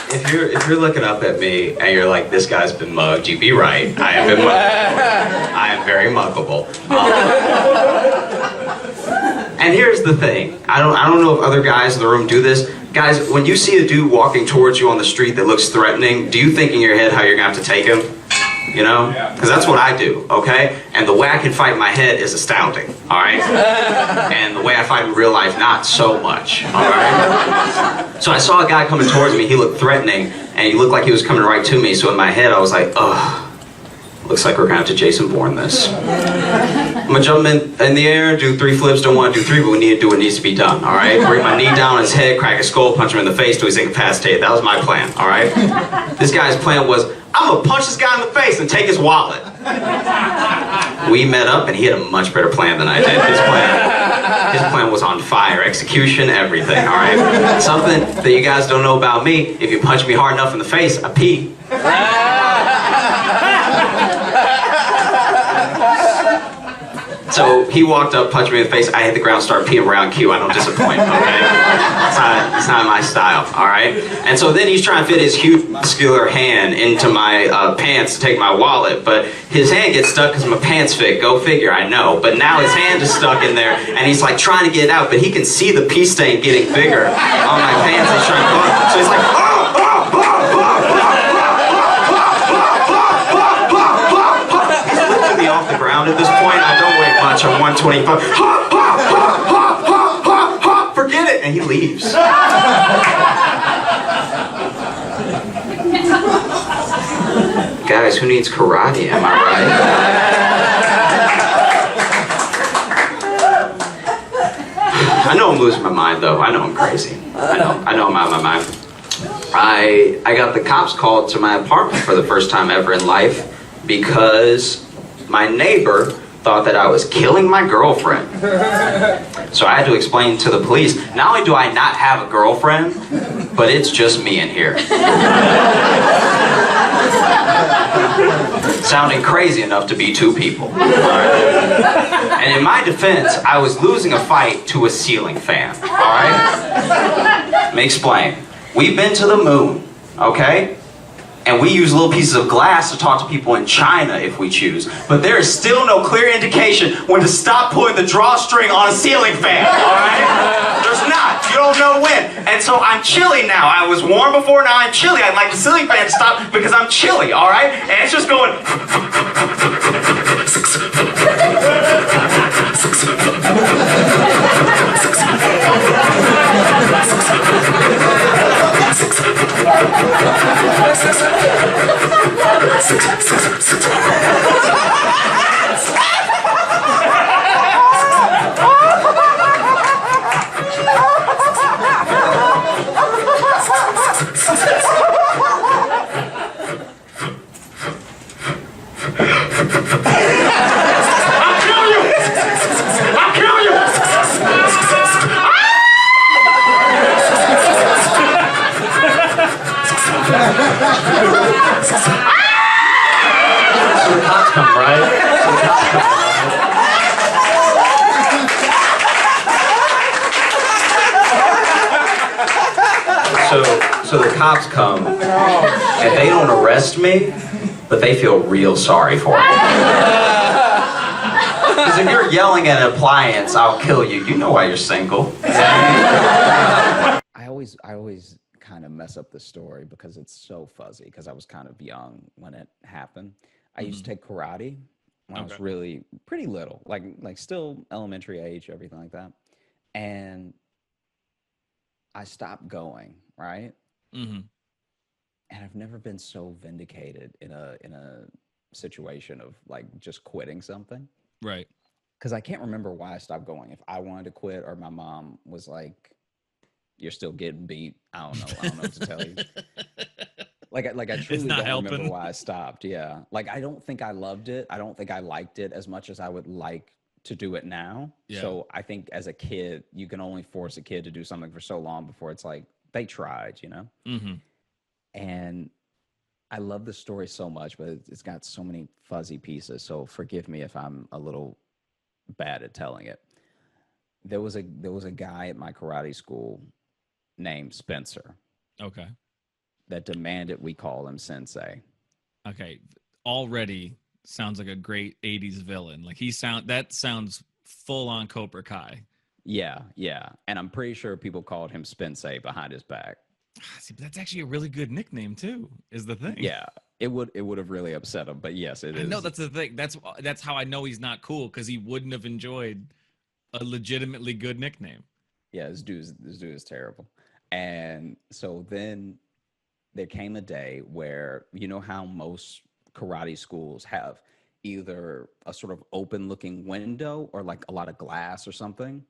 If you're looking up at me and you're like, this guy's been mugged, you'd be right. I have been mugged. I am very muggable. And here's the thing. I don't know if other guys in the room do this. Guys, when you see a dude walking towards you on the street that looks threatening, do you think in your head how you're gonna have to take him? You know? Because that's what I do, okay? And the way I can fight in my head is astounding, all right? And the way I fight in real life, not so much, all right? So I saw a guy coming towards me, he looked threatening, and he looked like he was coming right to me, so in my head I was like, ugh, looks like we're gonna have to Jason Bourne this. I'm gonna jump in the air, do 3 flips, don't wanna do 3, but we need to do what needs to be done, all right? Bring my knee down on his head, crack his skull, punch him in the face till he's incapacitated. That was my plan, all right? This guy's plan was, I'm gonna punch this guy in the face and take his wallet. We met up and he had a much better plan than I did. His plan was on fire, execution, everything, all right? Something that you guys don't know about me, if you punch me hard enough in the face, I pee. So he walked up, punched me in the face, I hit the ground, started peeing around Q. I don't disappoint, okay? It's not my style, all right? And so then he's trying to fit his huge muscular hand into my pants to take my wallet, but his hand gets stuck because my pants fit. Go figure, I know. But now his hand is stuck in there, and he's like trying to get it out, but he can see the pee stain getting bigger on my pants. He's trying to pull it. So he's like, oh! Off the ground at this point. I don't weigh much. I'm 125. Forget it, and he leaves. Guys, who needs karate? Am I right? I know I'm losing my mind, though. I know I'm crazy. I know I'm out of my mind. I got the cops called to my apartment for the first time ever in life because my neighbor thought that I was killing my girlfriend. So I had to explain to the police, not only do I not have a girlfriend, but it's just me in here. Sounding crazy enough to be 2 people. Right? And in my defense, I was losing a fight to a ceiling fan, alright? Let me explain. We've been to the moon, okay? And we use little pieces of glass to talk to people in China if we choose. But there is still no clear indication when to stop pulling the drawstring on a ceiling fan, alright? There's not. You don't know when. And so I'm chilly now. I was warm before, now I'm chilly. I'd like the ceiling fan to stop because I'm chilly, alright? And it's just going... So the cops come, and they don't arrest me, but they feel real sorry for me. Because if you're yelling at an appliance, I'll kill you. You know why you're single. I always kind of mess up the story because it's so fuzzy, because I was kind of young when it happened. I used to take karate when I was really pretty little, like still elementary age, everything like that. And I stopped going, right? Mm-hmm. And I've never been so vindicated in a situation of like just quitting something. Right. Because I can't remember why I stopped going. If I wanted to quit or my mom was like, you're still getting beat. I don't know what to tell you. Like I truly don't remember why I stopped. Yeah. Like, I don't think I loved it. I don't think I liked it as much as I would like to do it now. Yeah. So I think as a kid, you can only force a kid to do something for so long before it's like, they tried, you know? Mm-hmm. And I love the story so much, but it's got so many fuzzy pieces. So forgive me if I'm a little bad at telling it. There was a guy at my karate school named Spencer Okay. that demanded we call him Sensei. Okay. Already sounds like a great 80s villain. Like that sounds full on Cobra Kai. Yeah, yeah. And I'm pretty sure people called him Spensei behind his back. See, but that's actually a really good nickname too, is the thing. Yeah, it would have really upset him, but yes, it I is. know that's the thing. That's how I know he's not cool, because he wouldn't have enjoyed a legitimately good nickname. Yeah, this dude is terrible. And so then there came a day where, you know how most karate schools have either a sort of open looking window or like a lot of glass or something.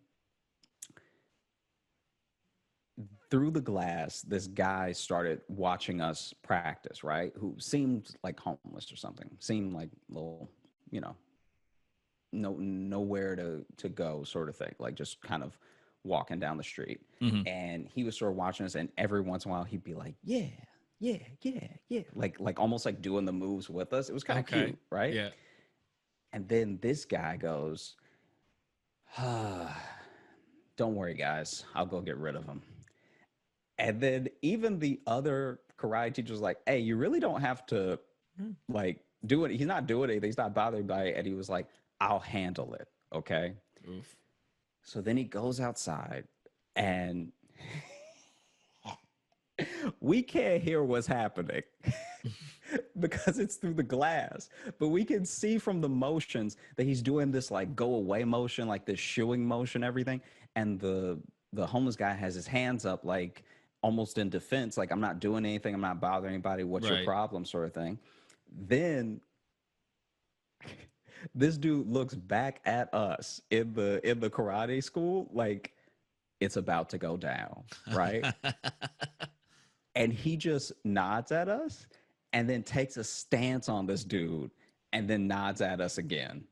Through the glass, this guy started watching us practice, right? Who seemed like homeless or something, seemed like a little, you know, nowhere to go sort of thing, like just kind of walking down the street. Mm-hmm. And he was sort of watching us, and every once in a while he'd be like, yeah, yeah, yeah, yeah, like almost like doing the moves with us. It was kind of cute, right? Yeah. And then this guy goes, don't worry guys, I'll go get rid of him. And then even the other karate teacher's like, hey, you really don't have to like do it. He's not doing anything. He's not bothered by it. And he was like, I'll handle it. Okay. Oof. So then he goes outside and we can't hear what's happening because it's through the glass. But we can see from the motions that he's doing this like go away motion, like this shooing motion, everything. And the homeless guy has his hands up like almost in defense, like I'm not doing anything, I'm not bothering anybody, what's your problem, sort of thing. Then this dude looks back at us in the karate school like it's about to go down, right? And he just nods at us and then takes a stance on this dude and then nods at us again.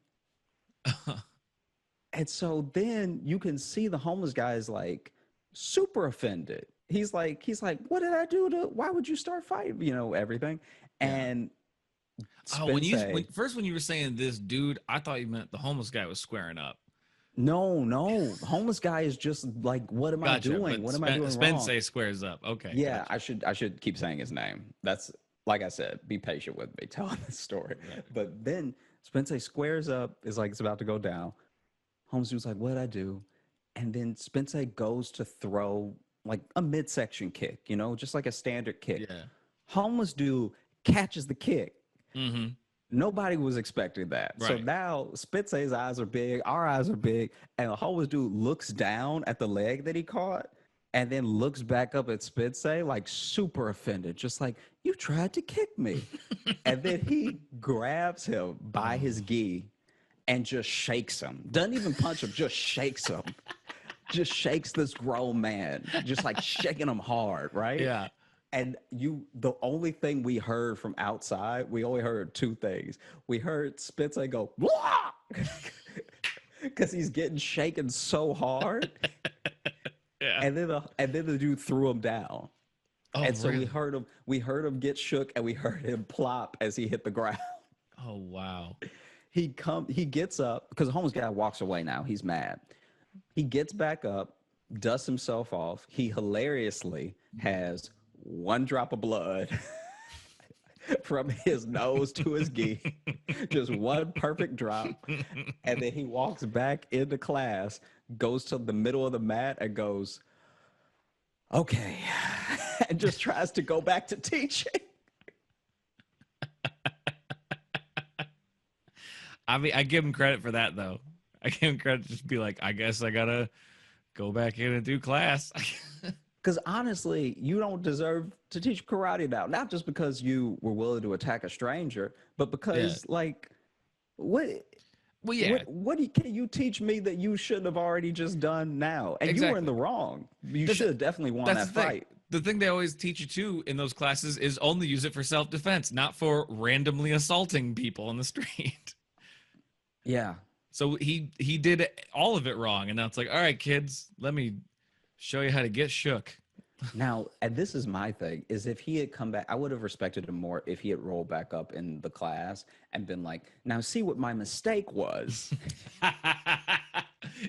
And so then you can see the homeless guy is like super offended. He's like, what did I do why would you start fighting? You know, everything. And when you were saying this dude, I thought you meant the homeless guy was squaring up. No, the homeless guy is just like, what am I doing? What am I doing wrong? Spensei squares up. Okay. Yeah, gotcha. I should keep saying his name. That's, like I said, be patient with me telling this story. Right. But then Spensei squares up, is like it's about to go down. Homeless dude's like, what'd I do? And then Spensei goes to throw like a midsection kick, you know, just like a standard kick. Yeah. Homeless dude catches the kick. Mm-hmm. Nobody was expecting that. Right. So now Spensei's eyes are big, our eyes are big, and the homeless dude looks down at the leg that he caught and then looks back up at Spensei like super offended, just like, you tried to kick me. And then he grabs him by his gi and just shakes him. Doesn't even punch him, just shakes him. Just shakes this grown man, just like shaking him hard, right? Yeah. And the only thing we heard from outside, we only heard two things. We heard Spensei go, blah! Because he's getting shaken so hard. Yeah. And then the dude threw him down. Oh, and so really? we heard him get shook, and we heard him plop as he hit the ground. Oh, wow. He gets up, because the homeless guy walks away now. He's mad. He gets back up, dusts himself off. He hilariously has one drop of blood from his nose to his gi, just one perfect drop. And then he walks back into class, goes to the middle of the mat and goes, okay, and just tries to go back to teaching. I mean, I give him credit for that, though. I give him credit to just be like, I guess I gotta go back in and do class. Because honestly, you don't deserve to teach karate now. Not just because you were willing to attack a stranger, but because, like, what? Well, yeah. What can you teach me that you shouldn't have already just done now? And you were in the wrong. You should have definitely won that fight. The thing they always teach you, too, in those classes is only use it for self-defense, not for randomly assaulting people on the street. Yeah. So he did all of it wrong. And now it's like, all right, kids, let me show you how to get shook. Now, and this is my thing, is if he had come back, I would have respected him more if he had rolled back up in the class and been like, now see what my mistake was.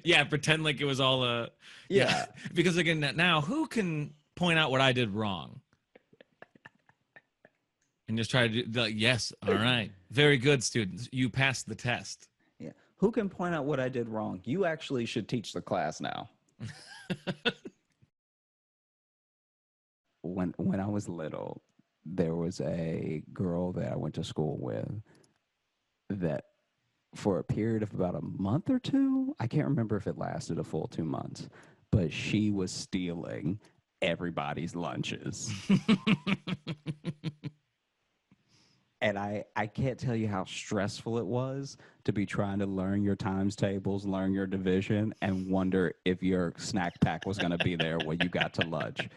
Yeah, pretend like it was all Yeah. Because again, now who can point out what I did wrong? And just try to do like, yes, all right. Very good, students. You passed the test. Yeah. Who can point out what I did wrong? You actually should teach the class now. When I was little, there was a girl that I went to school with that for a period of about a month or two, I can't remember if it lasted a full 2 months, but she was stealing everybody's lunches. And I can't tell you how stressful it was to be trying to learn your times tables, learn your division, and wonder if your snack pack was going to be there when you got to lunch.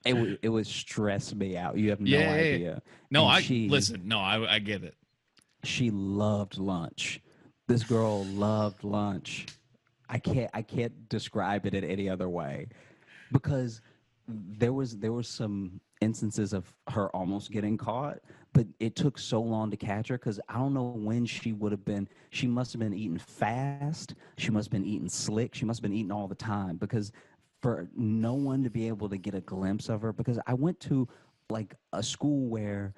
It would stress me out. You have no idea. No, And listen. No, I get it. she loved lunch. This girl loved lunch. I can't describe it in any other way, because there was some instances of her almost getting caught, but it took so long to catch her because I don't know when she would have been. She must have been eating fast. She must have been eating slick. She must have been eating all the time, because for no one to be able to get a glimpse of her, because I went to like a school where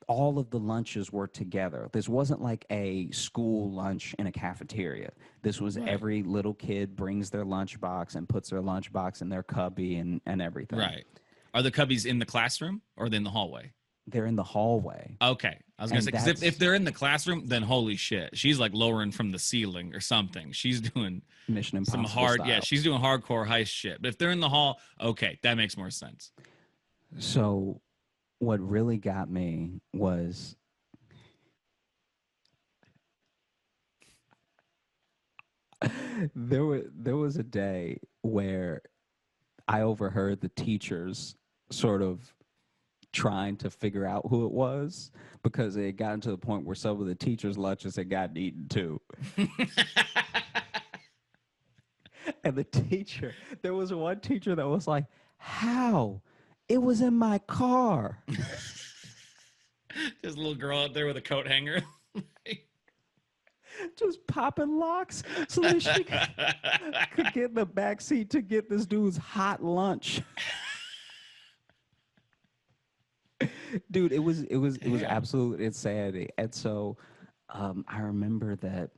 all of the lunches were together. This wasn't like a school lunch in a cafeteria. This was Right. every little kid brings their lunchbox and puts their lunchbox in their cubby and everything. Right. Are the cubbies in the classroom or are they in the hallway? They're in the hallway. Okay. I was going to And say, because if they're in the classroom, then holy shit. She's like lowering from the ceiling or something. She's doing Mission Impossible some hard, style. she's doing hardcore heist shit. But if they're in the hall, okay, that makes more sense. So what really got me was there was a day where I overheard the teachers sort of trying to figure out who it was, because it had gotten to the point where some of the teachers' lunches had gotten eaten too. And the teacher, there was one teacher that was like, "How? It was in my car." There's a little girl out there with a coat hanger. Just popping locks so that she could get in the back seat to get this dude's hot lunch. Dude, it was absolute insanity. And so I remember that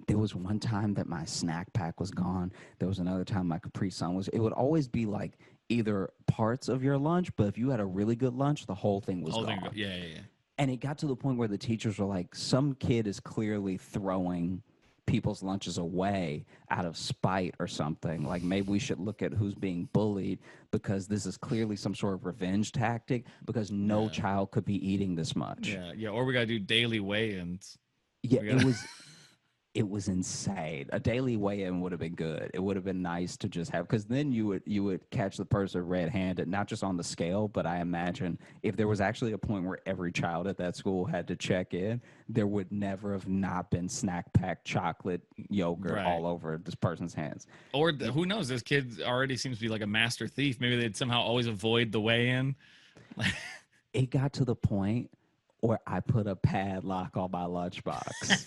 there was one time that my snack pack was gone. There was another time my Capri Sun was. It would always be like either parts of your lunch, but if you had a really good lunch, the whole thing was gone. Yeah. And it got to the point where the teachers were like, some kid is clearly throwing people's lunches away out of spite or something. Like, maybe we should look at who's being bullied, because this is clearly some sort of revenge tactic, because no child could be eating this much. Yeah. Or we got to do daily weigh-ins. Yeah, it was insane. A daily weigh-in would have been good. It would have been nice to just have, because then you would catch the person red-handed, not just on the scale, but I imagine if there was actually a point where every child at that school had to check in, there would never have not been snack pack chocolate yogurt all over this person's hands. Or who knows? This kid already seems to be like a master thief. Maybe they'd somehow always avoid the weigh-in. It got to the point where I put a padlock on my lunchbox.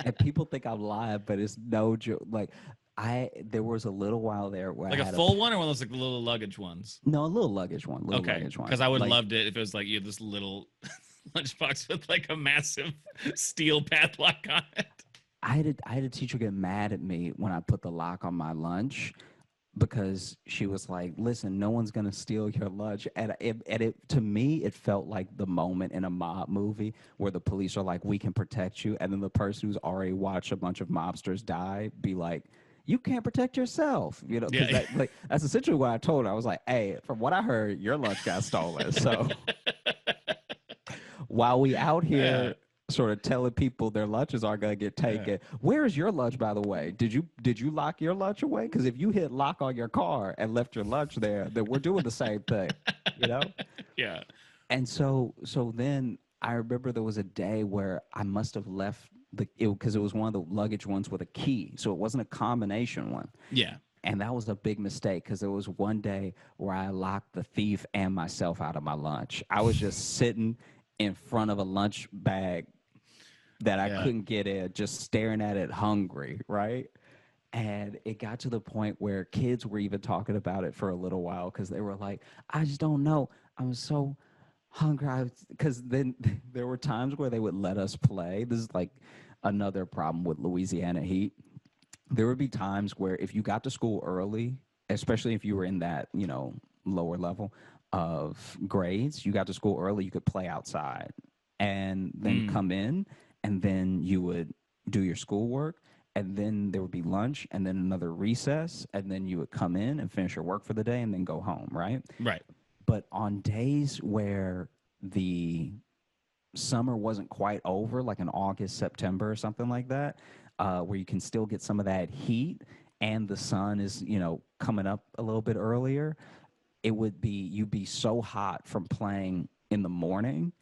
And people think I'm lying, but it's no joke. Like, there was a little while there where like I had a full one, or one of those like little luggage ones? No, a little luggage one. Because I would have loved it if it was like you had this little lunchbox with like a massive steel padlock on it. I had a teacher get mad at me when I put the lock on my lunch, because she was like, "Listen, no one's gonna steal your lunch." And to me, it felt like the moment in a mob movie where the police are like, "We can protect you," and then the person who's already watched a bunch of mobsters die be like, "You can't protect yourself," you know? Yeah. That's essentially what I told her. I was like, "Hey, from what I heard, your lunch got stolen. So while we out here." Sort of telling people their lunches aren't gonna get taken. Where is your lunch, by the way? Did you lock your lunch away? Because if you hit lock on your car and left your lunch there, then we're doing the same thing, you know? Yeah. And so then I remember there was a day where I must have left because it was one of the luggage ones with a key, so it wasn't a combination one. Yeah. And that was a big mistake, because there was one day where I locked the thief and myself out of my lunch. I was just sitting in front of a lunch bag that I Yeah. couldn't get in, just staring at it hungry, right? And it got to the point where kids were even talking about it for a little while because they were like, I just don't know. I'm so hungry. Because then there were times where they would let us play. This is like another problem with Louisiana heat. There would be times where if you got to school early, especially if you were in that, lower level of grades, you got to school early, you could play outside and then Mm. come in, and then you would do your schoolwork, and then there would be lunch, and then another recess, and then you would come in and finish your work for the day and then go home, right? Right. But on days where the summer wasn't quite over, like in August, September, or something like that, where you can still get some of that heat and the sun is, coming up a little bit earlier, you'd be so hot from playing in the morning,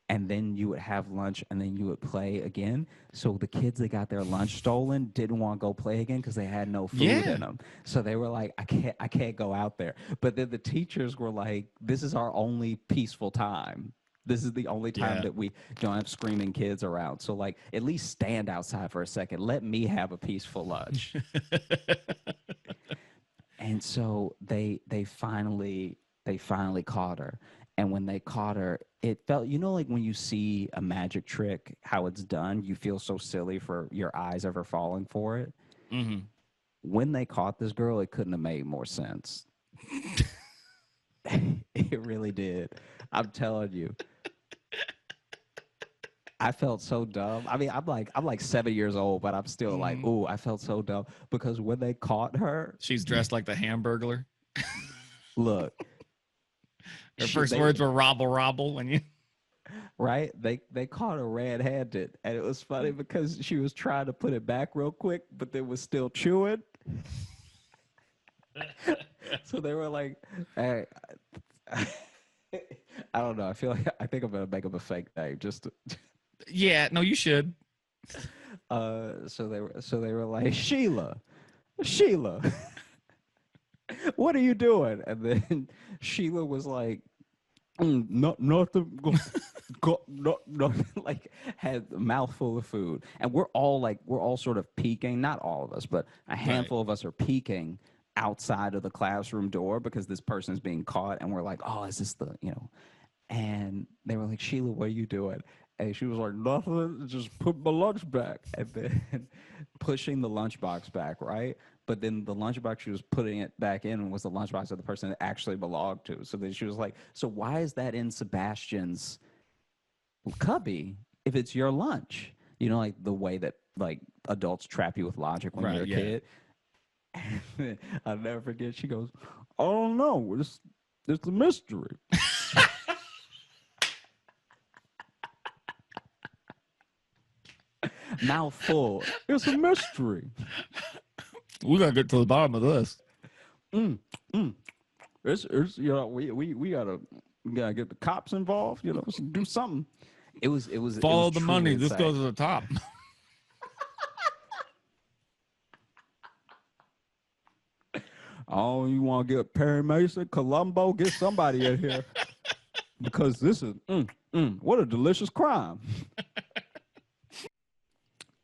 and then you would have lunch, and then you would play again. So the kids that got their lunch stolen didn't want to go play again because they had no food in Yeah. them. So they were like, I can't go out there. But then the teachers were like, this is our only peaceful time. This is the only time Yeah. that we don't have screaming kids around. So like, at least stand outside for a second. Let me have a peaceful lunch. And so they finally caught her. And when they caught her, it felt, like when you see a magic trick, how it's done, you feel so silly for your eyes ever falling for it. Hmm. When they caught this girl, it couldn't have made more sense. It really did. I'm telling you. I felt so dumb. I mean, I'm like 7 years old, but I'm still like, Hmm. ooh, I felt so dumb because when they caught her, She's dressed like the Hamburglar. look, Her she, first they words were "robble robble" when you. right? They caught her red-handed, and it was funny because she was trying to put it back real quick, but they was still chewing. So they were like, "Hey, I don't know. I think I'm gonna make up a fake name just to, Yeah. No, you should. so they were like, Sheila, what are you doing?" And then Sheila was like, nothing. No, no, like had a mouthful of food, and we're all sort of peeking. Not all of us, but a Right. handful of us are peeking outside of the classroom door because this person's being caught, and we're like, oh, is this the. And they were like, Sheila, what are you doing? And she was like, nothing, just put my lunch back. And then pushing the lunchbox back, right? But then the lunchbox she was putting it back in was the lunchbox of the person it actually belonged to. So then she was like, so why is that in Sebastian's cubby if it's your lunch? Like the way that like adults trap you with logic when you're Right. a Yeah. kid. And I'll never forget. She goes, I don't know. It's a mystery. Mouthful. It's a mystery. We gotta get to the bottom of this. Mm, mm. It's we gotta get the cops involved. Do something. It was Follow the truly money. This insane. goes to the top. Oh, you want to get Perry Mason, Columbo, get somebody in here because this is what a delicious crime.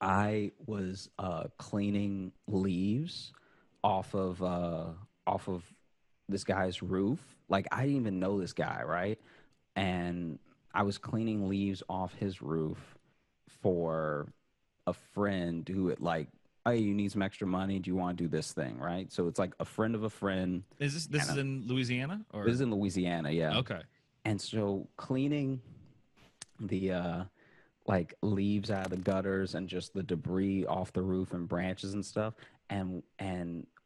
I was cleaning leaves off of off of this guy's roof. Like I didn't even know this guy, right? And I was cleaning leaves off his roof for a friend who had like, hey, you need some extra money. Do you want to do this thing, right? So it's like a friend of a friend. This And is in Louisiana this or is in Louisiana, yeah. okay? And so cleaning the like leaves out of the gutters and just the debris off the roof and branches and stuff. And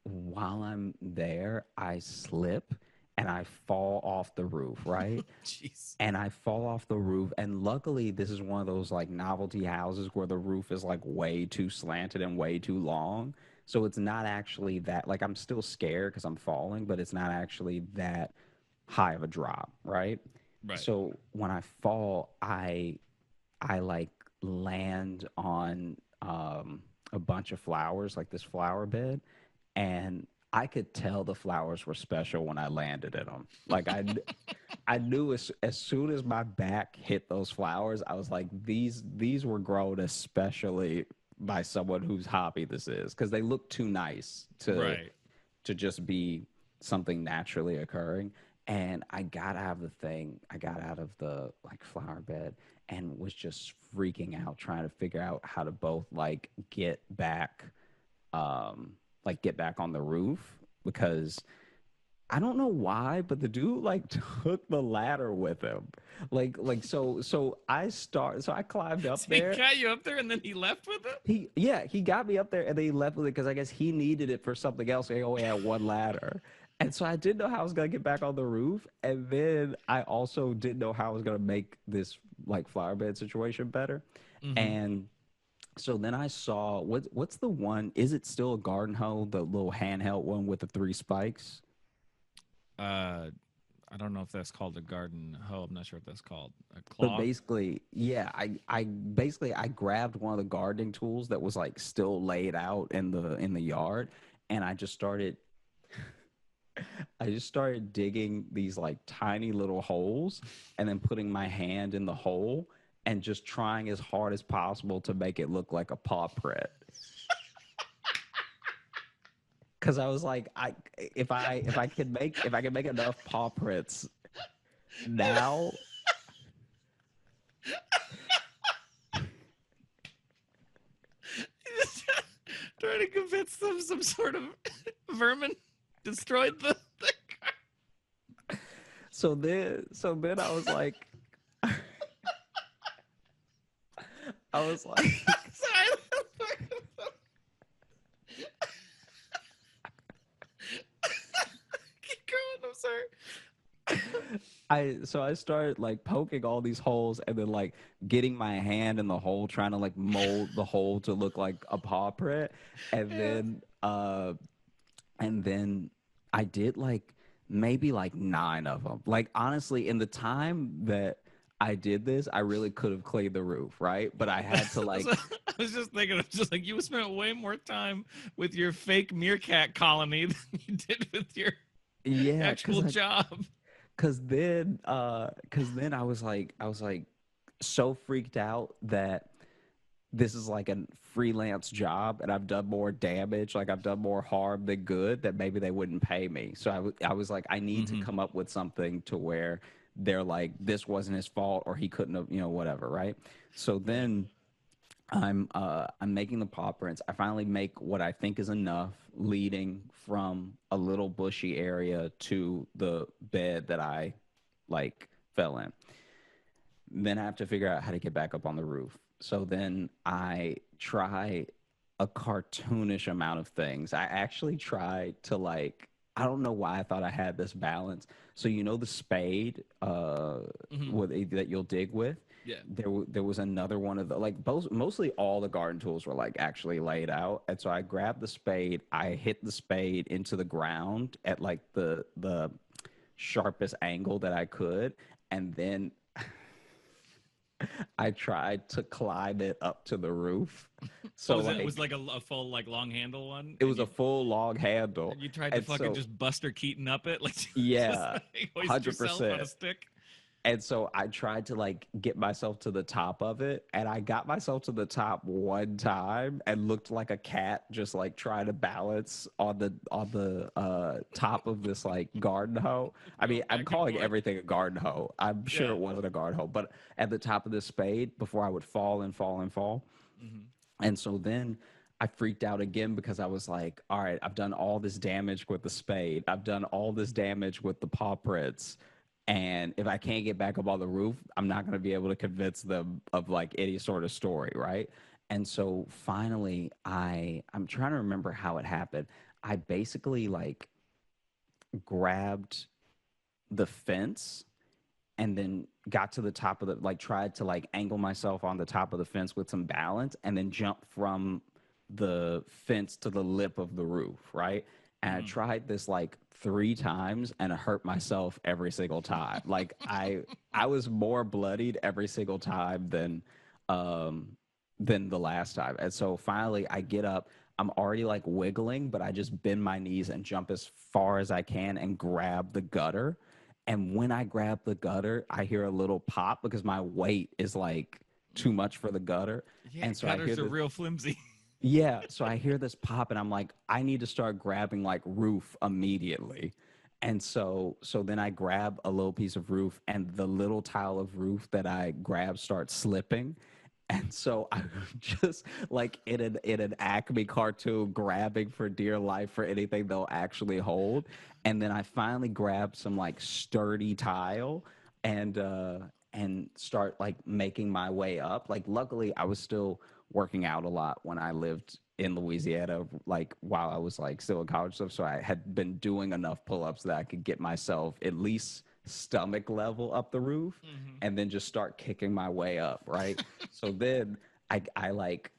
while I'm there, I slip and I fall off the roof, right? Jeez. And I fall off the roof. And luckily, this is one of those like novelty houses where the roof is like way too slanted and way too long. So it's not actually that, like, I'm still scared because I'm falling, but it's not actually that high of a drop, right? Right. So when I fall, I like land on a bunch of flowers, like this flower bed, and I could tell the flowers were special when I landed in them. Like I knew as soon as my back hit those flowers, I was like, these were grown especially by someone whose hobby this is, because they look too nice Right. to just be something naturally occurring. And I got out of the thing, I got out of the like flower bed and was just freaking out trying to figure out how to both like get back on the roof because I don't know why, but the dude like took the ladder with him. So I climbed up So he there. got you up there and then he left with it? He got me up there and then he left with it because I guess he needed it for something else. He only had one ladder. And so I didn't know how I was gonna get back on the roof. And then I also didn't know how I was gonna make this like flower bed situation better. Mm-hmm. And so then I saw what's the one? Is it still a garden hoe, the little handheld one with the three spikes? Uh, I don't know if that's called a garden hoe. I'm not sure what that's called. A But clog? basically, yeah, I grabbed one of the gardening tools that was like still laid out in the yard, and I just started digging these like tiny little holes, and then putting my hand in the hole and just trying as hard as possible to make it look like a paw print. Because I was like, if I can make enough paw prints now. Trying to convince them some sort of vermin destroyed the So then I was like, I was like, Sorry. Keep going. I'm sorry. I started like poking all these holes and then like getting my hand in the hole, trying to like mold the hole to look like a paw print, and Yeah. then I did like maybe like nine of them. Like honestly, in the time that I did this, I really could have cleaned the roof, right? But I had to That's like, what I was just thinking of just like you spent way more time with your fake meerkat colony than you did with your yeah, actual job. cause then I was like so freaked out that this is like a freelance job and I've done more damage, like I've done more harm than good, that maybe they wouldn't pay me. So I was like, I need to Mm-hmm. come up with something to where they're like, this wasn't his fault or he couldn't have, whatever, right? So Right. then I'm making the paw prints. I finally make what I think is enough, leading from a little bushy area to the bed that I like fell in. Then I have to figure out how to get back up on the roof. So then I try a cartoonish amount of things. I actually try to like, I don't know why I thought I had this balance. So the spade Mm-hmm. that you'll dig with. Yeah. There was another one of the like mostly all the garden tools were like actually laid out, and so I grabbed the spade. I hit the spade into the ground at like the sharpest angle that I could, and then I tried to climb it up to the roof. Oh, So was it was like like a full like long handle one, it was a full long handle. and you tried to And fucking so just Buster Keaton up it, like just yeah, like hoist yourself on 100%. a stick. And so I tried to like get myself to the top of it, and I got myself to the top one time and looked like a cat just like trying to balance on the top of this like garden hoe. I mean, Going I'm back and calling forth. everything a garden hoe. I'm sure Yeah. it wasn't a garden hoe, but at the top of this spade before I would fall and fall and fall. Mm-hmm. And so then I freaked out again because I was like, all right, I've done all this damage with the spade. I've done all this damage with the paw prints. And if I can't get back up on the roof, I'm not going to be able to convince them of like any sort of story, right? And so finally, I'm trying to remember how it happened. I basically like grabbed the fence and then got to the top of the like tried to like angle myself on the top of the fence with some balance and then jump from the fence to the lip of the roof, right? And I Mm-hmm. tried this like three times and I hurt myself every single time. Like I was more bloodied every single time um than the last time. And so finally I get up. I'm already like wiggling, but I just bend my knees and jump as far as I can and grab the gutter, And when I grab the gutter, I hear a little pop because my weight is like too much for the gutter. Yeah, And so I hear gutters are this, real flimsy. yeah. So I hear this pop and I'm like, I need to start grabbing like roof immediately. And so then I grab a little piece of roof and the little tile of roof that I grab starts slipping. And so I just like in an Acme cartoon, grabbing for dear life for anything they'll actually hold. And then I finally grab some like sturdy tile and start like making my way up. Like luckily I was still working out a lot when I lived in Louisiana, like while I was like still in college stuff. So I had been doing enough pull-ups that I could get myself at least stomach level up the roof and then just start kicking my way up, right? So then I like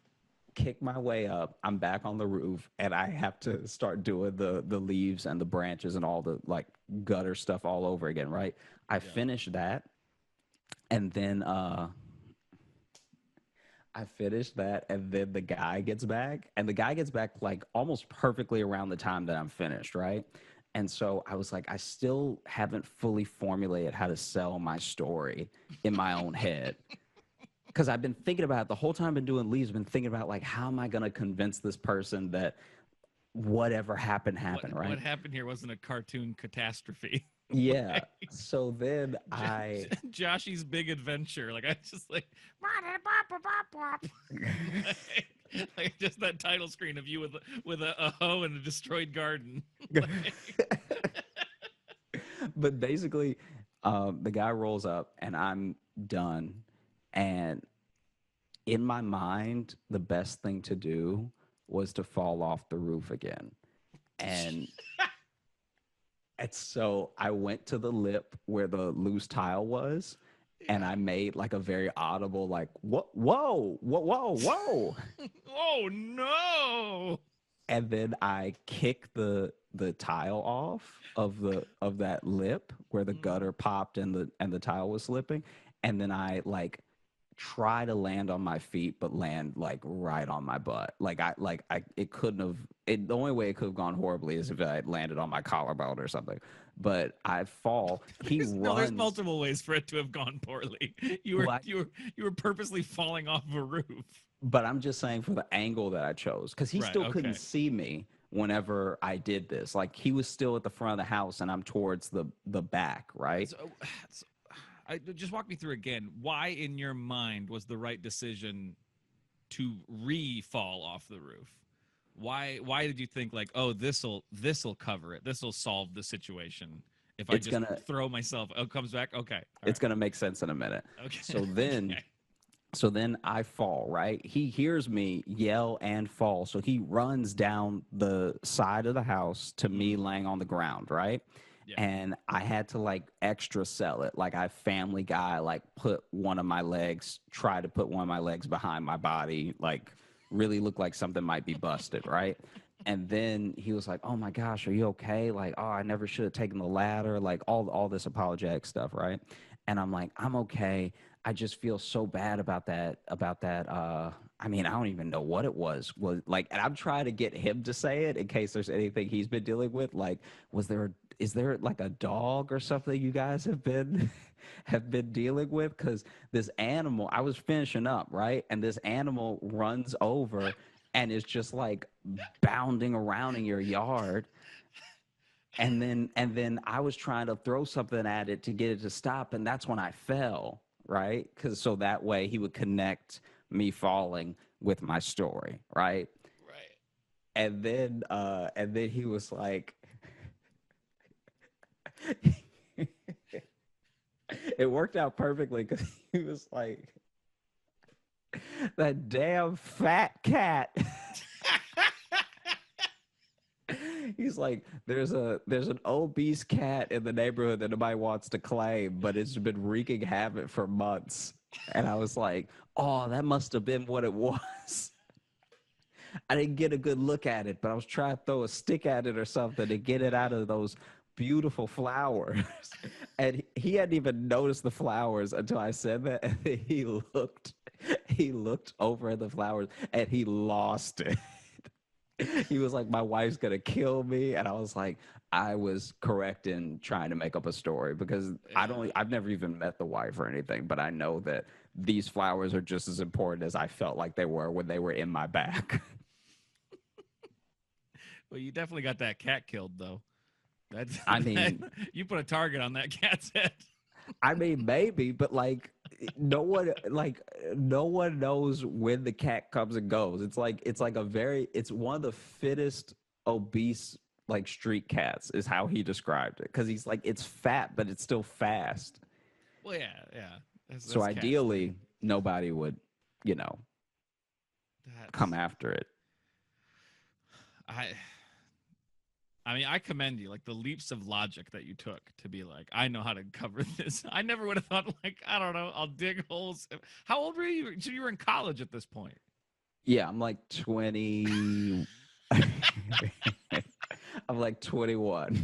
kick my way up. I'm back on the roof and I have to start doing the leaves and the branches and all the like gutter stuff all over again, right? I finish that and then I finished that, and then the guy gets back, and the guy gets back like almost perfectly around the time that I'm finished, right? And so I was like, I still haven't fully formulated how to sell my story in my own head. Because I've been thinking about it the whole time I've been doing leaves, I've been thinking about like, how am I going to convince this person that whatever happened, happened, right? What happened here wasn't a cartoon catastrophe. Yeah. So then Joshy's Big Adventure. Like I just like, like just that title screen of you with a hoe and a destroyed garden. But basically, the guy rolls up and I'm done. And in my mind, the best thing to do was to fall off the roof again. And and so I went to the lip where the loose tile was, and I made like a very audible, like, whoa, whoa, whoa, whoa, whoa. Oh no. And then I kicked the tile off of that lip where the gutter popped and the tile was slipping. And then I like try to land on my feet but land like right on my butt. Like I it couldn't have the only way it could have gone horribly is if I had landed on my collarbone or something. But I fall. He runs. No, there's multiple ways for it to have gone poorly. You were purposely falling off a roof. But I'm just saying for the angle that I chose, because he still couldn't see me whenever I did this. Like he was still at the front of the house and I'm towards the back, right? So just walk me through again. Why in your mind was the right decision to re-fall off the roof? Why did you think like, oh, this'll cover it. This'll solve the situation. If I just throw myself, oh, it comes back. Okay. It's gonna make sense in a minute. Okay. So then So then I fall, right? He hears me yell and fall. So he runs down the side of the house to me laying on the ground, right? Yeah. And I had to like extra sell it. Like I Family Guy, like try to put one of my legs behind my body, like really look like something might be busted, right? And then he was like, "Oh my gosh, are you okay?" Like, "Oh, I never should have taken the ladder." Like all this apologetic stuff, right? And I'm like, "I'm okay. I just feel so bad about that. I mean, I don't even know what it was like." And I'm trying to get him to say it in case there's anything he's been dealing with. Like, is there like a dog or something you guys have been dealing with? Because this animal, I was finishing up, right? And this animal runs over and is just like bounding around in your yard. And then I was trying to throw something at it to get it to stop, and that's when I fell, right? Because so that way he would connect me falling with my story, right? Right. And then he was like, it worked out perfectly because he was like, "That damn fat cat." He's like, there's an obese cat in the neighborhood that nobody wants to claim, but it's been wreaking havoc for months. And I was like, oh, that must have been what it was. I didn't get a good look at it, but I was trying to throw a stick at it or something to get it out of those beautiful flowers. And he hadn't even noticed the flowers until I said that. And then he looked over at the flowers and he lost it. He was like, my wife's gonna kill me, and I was like, I was correct in trying to make up a story because I've never even met the wife or anything, but I know that these flowers are just as important as I felt like they were when they were in my back. Well, you definitely got that cat killed, though. That's, I mean, you put a target on that cat's head. I mean, maybe, but like, no one knows when the cat comes and goes. It's like it's one of the fittest obese like street cats is how he described it because he's like it's fat but it's still fast. Well, yeah. So ideally, nobody would, come after it. I mean, I commend you, like the leaps of logic that you took to be like, I know how to cover this. I never would have thought, like, I don't know, I'll dig holes. How old were you? So you were in college at this point. Yeah, I'm like 20. I'm like 21.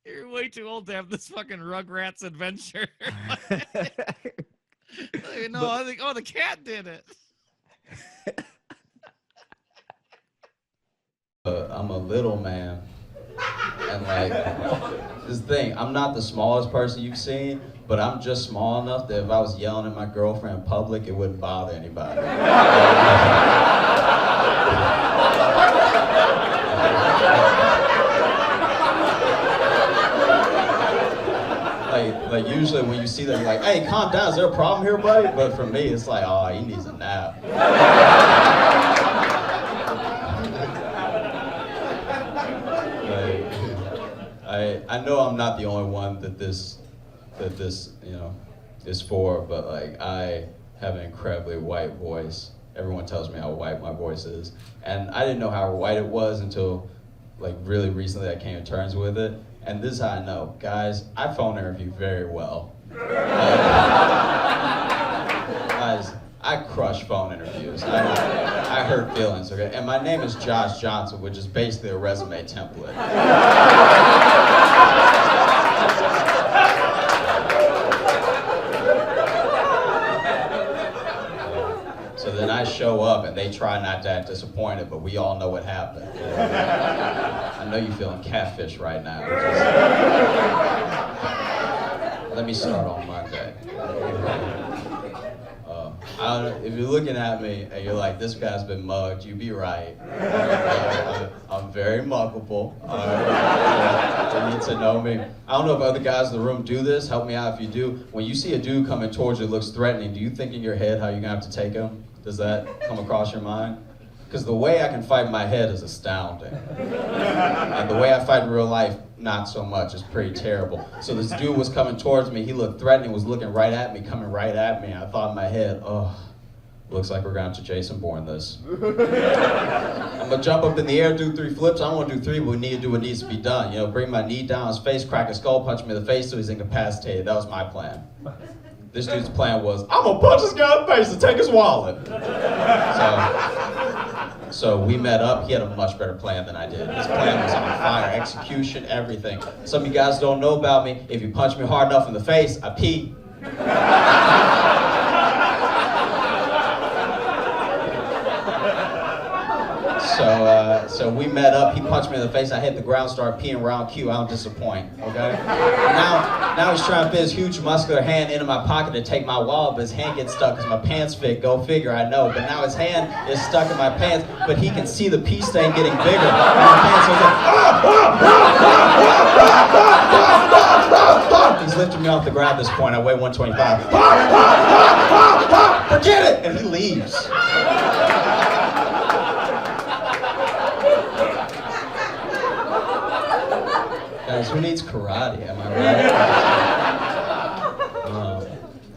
You're way too old to have this fucking Rugrats adventure. No, I think, the cat did it. I'm a little man, and like this thing, I'm not the smallest person you've seen, but I'm just small enough that if I was yelling at my girlfriend in public, it wouldn't bother anybody. Like usually when you see that, you're like, hey, calm down, is there a problem here, buddy? But for me, it's like, oh, he needs a nap. I know I'm not the only one that this is for, but like I have an incredibly white voice. Everyone tells me how white my voice is, and I didn't know how white it was until like really recently I came to terms with it. And this is how I know, guys, I phone interview very well. Guys, I crush phone interviews. I hurt feelings, okay? And my name is Josh Johnson, which is basically a resume template. So then I show up and they try not to act disappointed, but we all know what happened. I know you're feeling catfish right now. Let me start on Monday. I don't know, if you're looking at me and you're like, this guy's been mugged, you be right. I'm very muggable. You need to know me. I don't know if other guys in the room do this. Help me out if you do. When you see a dude coming towards you that looks threatening, do you think in your head how you're going to have to take him? Does that come across your mind? Because the way I can fight in my head is astounding. And the way I fight in real life, not so much. It's pretty terrible. So this dude was coming towards me. He looked threatening, was looking right at me, coming right at me. I thought in my head, oh, looks like we're going to have to Jason Bourne this. I'm going to jump up in the air, do 3 flips. I don't want to do 3, but we need to do what needs to be done. You know, bring my knee down his face, crack his skull, punch him in the face so he's incapacitated. That was my plan. This dude's plan was, I'm going to punch this guy in the face and take his wallet. So we met up. He had a much better plan than I did. His plan was on fire, execution, everything. Some of you guys don't know about me. If you punch me hard enough in the face, I pee. So we met up. He punched me in the face. I hit the ground, started peeing round Q. I don't disappoint, okay? Now he's trying to fit his huge muscular hand into my pocket to take my wallet, but his hand gets stuck because my pants fit. Go figure, I know. But now his hand is stuck in my pants, but he can see the pee stain getting bigger. And my pants are like, he's lifting me off the ground at this point. I weigh 125. Forget it! And he leaves. Guys, who needs karate? Am I right?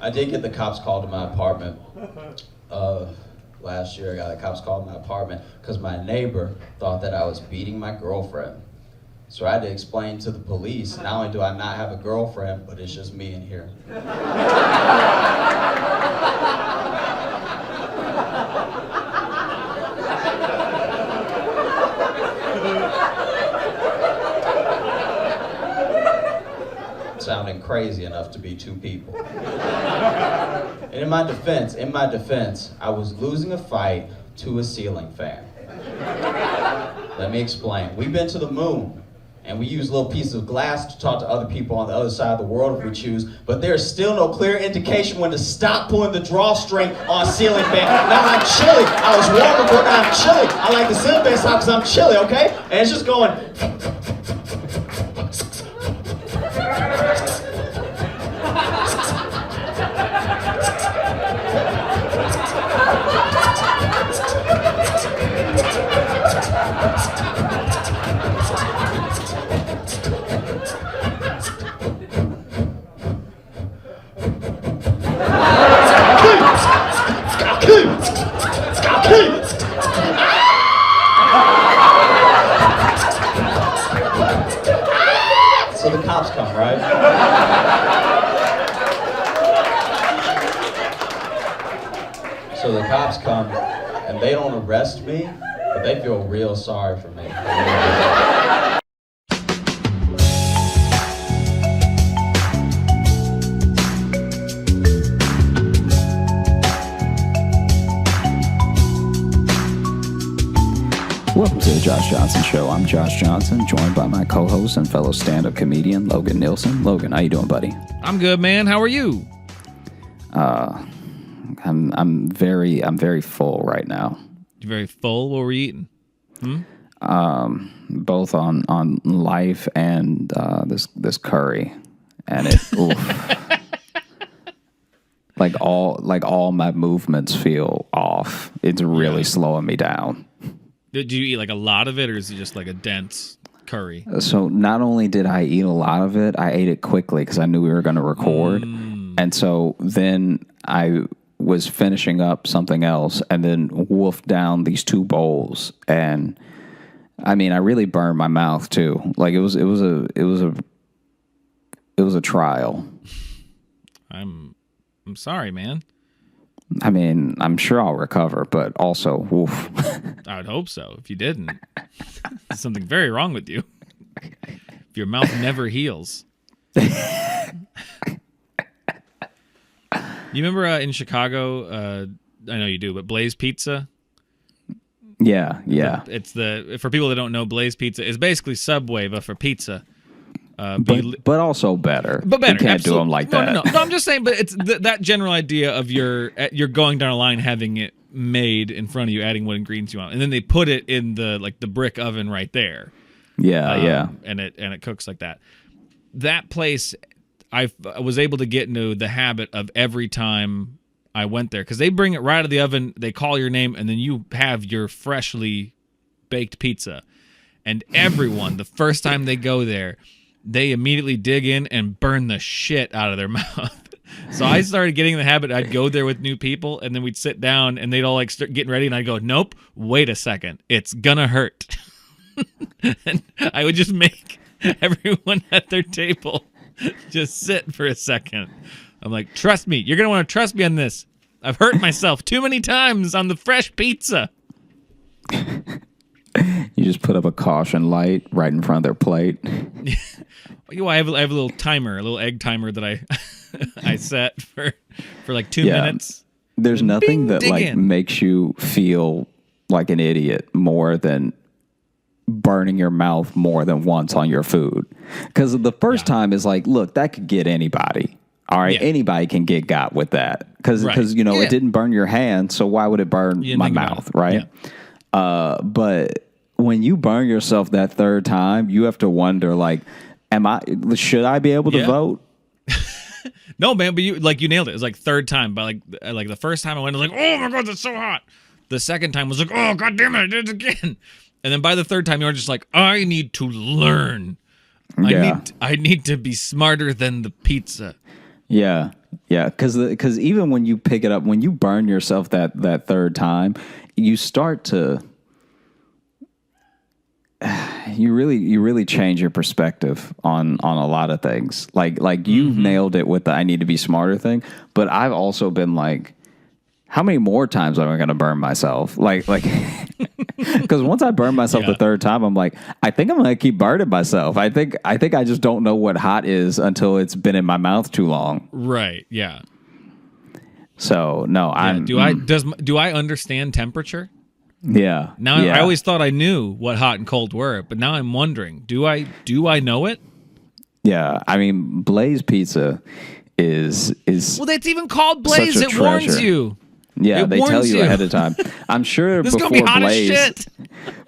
I did get the cops called to my apartment. Last year I got the cops called to my apartment because my neighbor thought that I was beating my girlfriend. So I had to explain to the police, not only do I not have a girlfriend, but it's just me in here. Sounding crazy enough to be 2 people. And in my defense, I was losing a fight to a ceiling fan. Let me explain. We've been to the moon, and we use little pieces of glass to talk to other people on the other side of the world if we choose, but there's still no clear indication when to stop pulling the drawstring on a ceiling fan. Now I'm chilly. I was warm before, now I'm chilly. I like the ceiling fan stop because I'm chilly, okay? And it's just going... So the cops come, right? So the cops come, and they don't arrest me, but they feel real sorry for me. Welcome to the Josh Johnson Show. I'm Josh Johnson, joined by my co-host and fellow stand-up comedian, Logan Nielsen. Logan, how you doing, buddy? I'm good, man. How are you? I'm very full right now. You're very full. What were you eating? Both on life and this curry, and it oof. like all my movements feel off. It's really slowing me down. Did you eat like a lot of it, or is it just like a dense curry? So not only did I eat a lot of it, I ate it quickly because I knew we were going to record. And so then I was finishing up something else and then wolfed down these 2 bowls. And I mean, I really burned my mouth too. Like it was a trial. I'm sorry, man. I mean, I'm sure I'll recover, but also, woof. I would hope so. If you didn't, there's something very wrong with you. If your mouth never heals. You remember in Chicago? I know you do, but Blaze Pizza. Yeah. It's for people that don't know, Blaze Pizza is basically Subway, but for pizza. But also better. But better. You can't absolutely. do them like that. No, I'm just saying, but it's that general idea of you're going down a line, having it made in front of you, adding what ingredients you want, and then they put it in the brick oven right there. Yeah. And it cooks like that. That place, I was able to get into the habit of every time I went there, because they bring it right out of the oven, they call your name, and then you have your freshly baked pizza. And everyone, the first time they go there, they immediately dig in and burn the shit out of their mouth. So I started getting in the habit. I'd go there with new people, and then we'd sit down, and they'd all like start getting ready, and I'd go, "Nope, wait a second, it's gonna hurt." And I would just make everyone at their table just sit for a second. I'm like, "Trust me, you're gonna want to trust me on this. I've hurt myself too many times on the fresh pizza." You just put up a caution light right in front of their plate. I have a little timer, a little egg timer that I set for like 2 minutes. There's nothing that in. makes you feel like an idiot more than burning your mouth more than once on your food. Because the first time is like, look, that could get anybody. All right, anybody can get got with that. Because it didn't burn your hand, so why would it burn my mouth, right? Yeah. But when you burn yourself that third time, you have to wonder, like, should I be able to vote? No, man, but you nailed it. It was like third time, but like the first time I went, I was like, "Oh my god, that's so hot." The second time was like, "Oh god damn it, I did it again." And then by the third time, you're just like, "I need to learn. I need to be smarter than the pizza." Yeah, because even when you pick it up, when you burn yourself that third time, you start to. You really change your perspective on a lot of things. Like you nailed it with the I need to be smarter thing, but I've also been like, how many more times am I going to burn myself? Like, because once I burn myself the third time, I'm like, I think I'm going to keep burning myself. I think I just don't know what hot is until it's been in my mouth too long. Right. Yeah. So no, do I understand temperature? Yeah. Now I always thought I knew what hot and cold were, but now I'm wondering, do I know it? Yeah, I mean, Blaze Pizza is well, that's even called Blaze. It warns you. Yeah, they tell you ahead of time. I'm sure this before Blaze,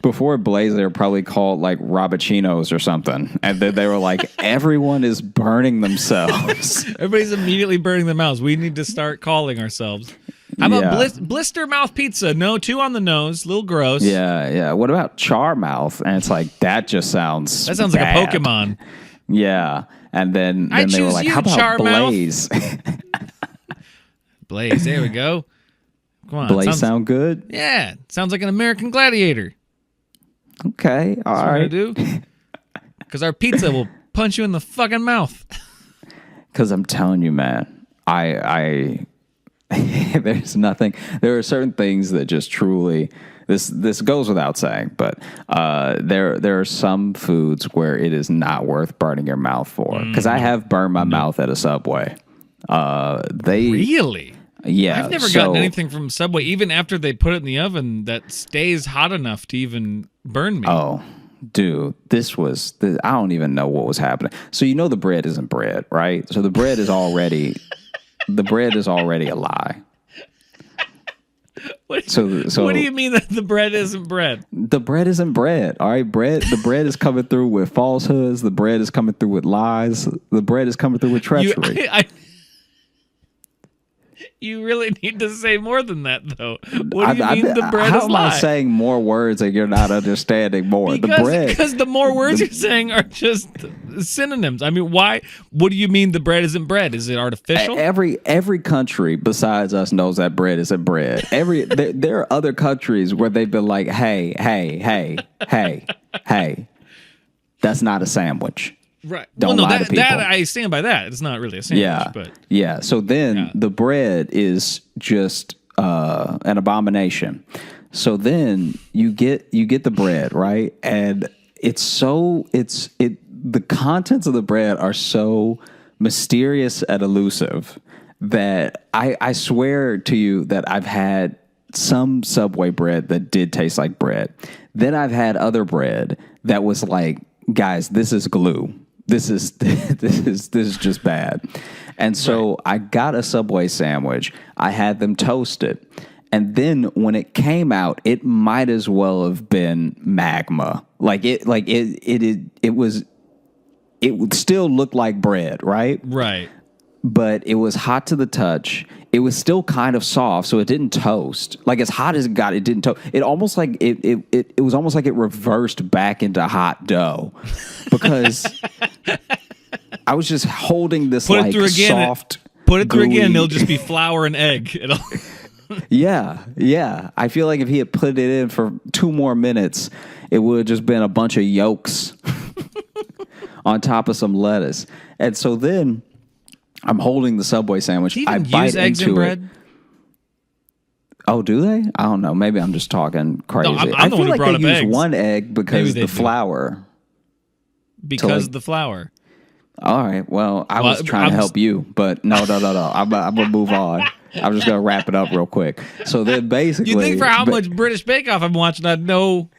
before Blaze, they were probably called like Robachinos or something, and they were like, everyone is burning themselves. Everybody's immediately burning their mouths. We need to start calling ourselves. How about blister mouth pizza? No, 2 on the nose, a little gross. Yeah. What about char mouth? And it's like that just sounds. That sounds bad. like a Pokemon. Yeah, and then they were like, "How about Blaze?" Blaze, there we go. Come on, Blaze sound good? Yeah, sounds like an American Gladiator. Okay, all right. Do because our pizza will punch you in the fucking mouth. Because I'm telling you, man, I there's nothing. There are certain things that just truly. This goes without saying, but there are some foods where it is not worth burning your mouth for. Because I have burned my mouth at a Subway. Really? Yeah. I've never gotten anything from Subway, even after they put it in the oven, that stays hot enough to even burn me. Oh, dude, I don't even know what was happening. So you know the bread isn't bread, right? So the bread is already a lie. What do you mean that the bread isn't bread? The bread isn't bread. All right, the bread is coming through with falsehoods. The bread is coming through with lies. The bread is coming through with treachery. You really need to say more than that, though. What do you mean the bread is How am I saying more words and you're not understanding more? Because the more words you're saying are just synonyms. I mean, why? What do you mean the bread isn't bread? Is it artificial? Every country besides us knows that bread isn't bread. There are other countries where they've been like, hey, that's not a sandwich. Right. Don't lie to people. That I stand by that. It's not really a sandwich. Yeah. So then the bread is just an abomination. So then you get the bread, right? And the contents of the bread are so mysterious and elusive that I swear to you that I've had some Subway bread that did taste like bread. Then I've had other bread that was like, guys, this is glue. This is just bad. And so I got a Subway sandwich. I had them toasted. And then when it came out, it might as well have been magma. It would still look like bread, right? Right. But it was hot to the touch. It was still kind of soft, so it didn't toast. Like as hot as it got, it didn't toast. It almost like it was almost like it reversed back into hot dough, because I was just holding this soft. Put it through gooey. again. It'll just be flour and egg. Yeah. I feel like if he had put it in for 2 more minutes, it would have just been a bunch of yolks on top of some lettuce. And so then I'm holding the Subway sandwich. Do you even I bite use eggs in bread? Oh, do they? I don't know. Maybe I'm just talking crazy. No, I feel like they use eggs. 1 egg because the flour. Because the flour. All right. Well, I was trying to help you, but no. I'm gonna move on. I'm just gonna wrap it up real quick. So then, basically, you think for how much British Bake Off I'm watching, I'd know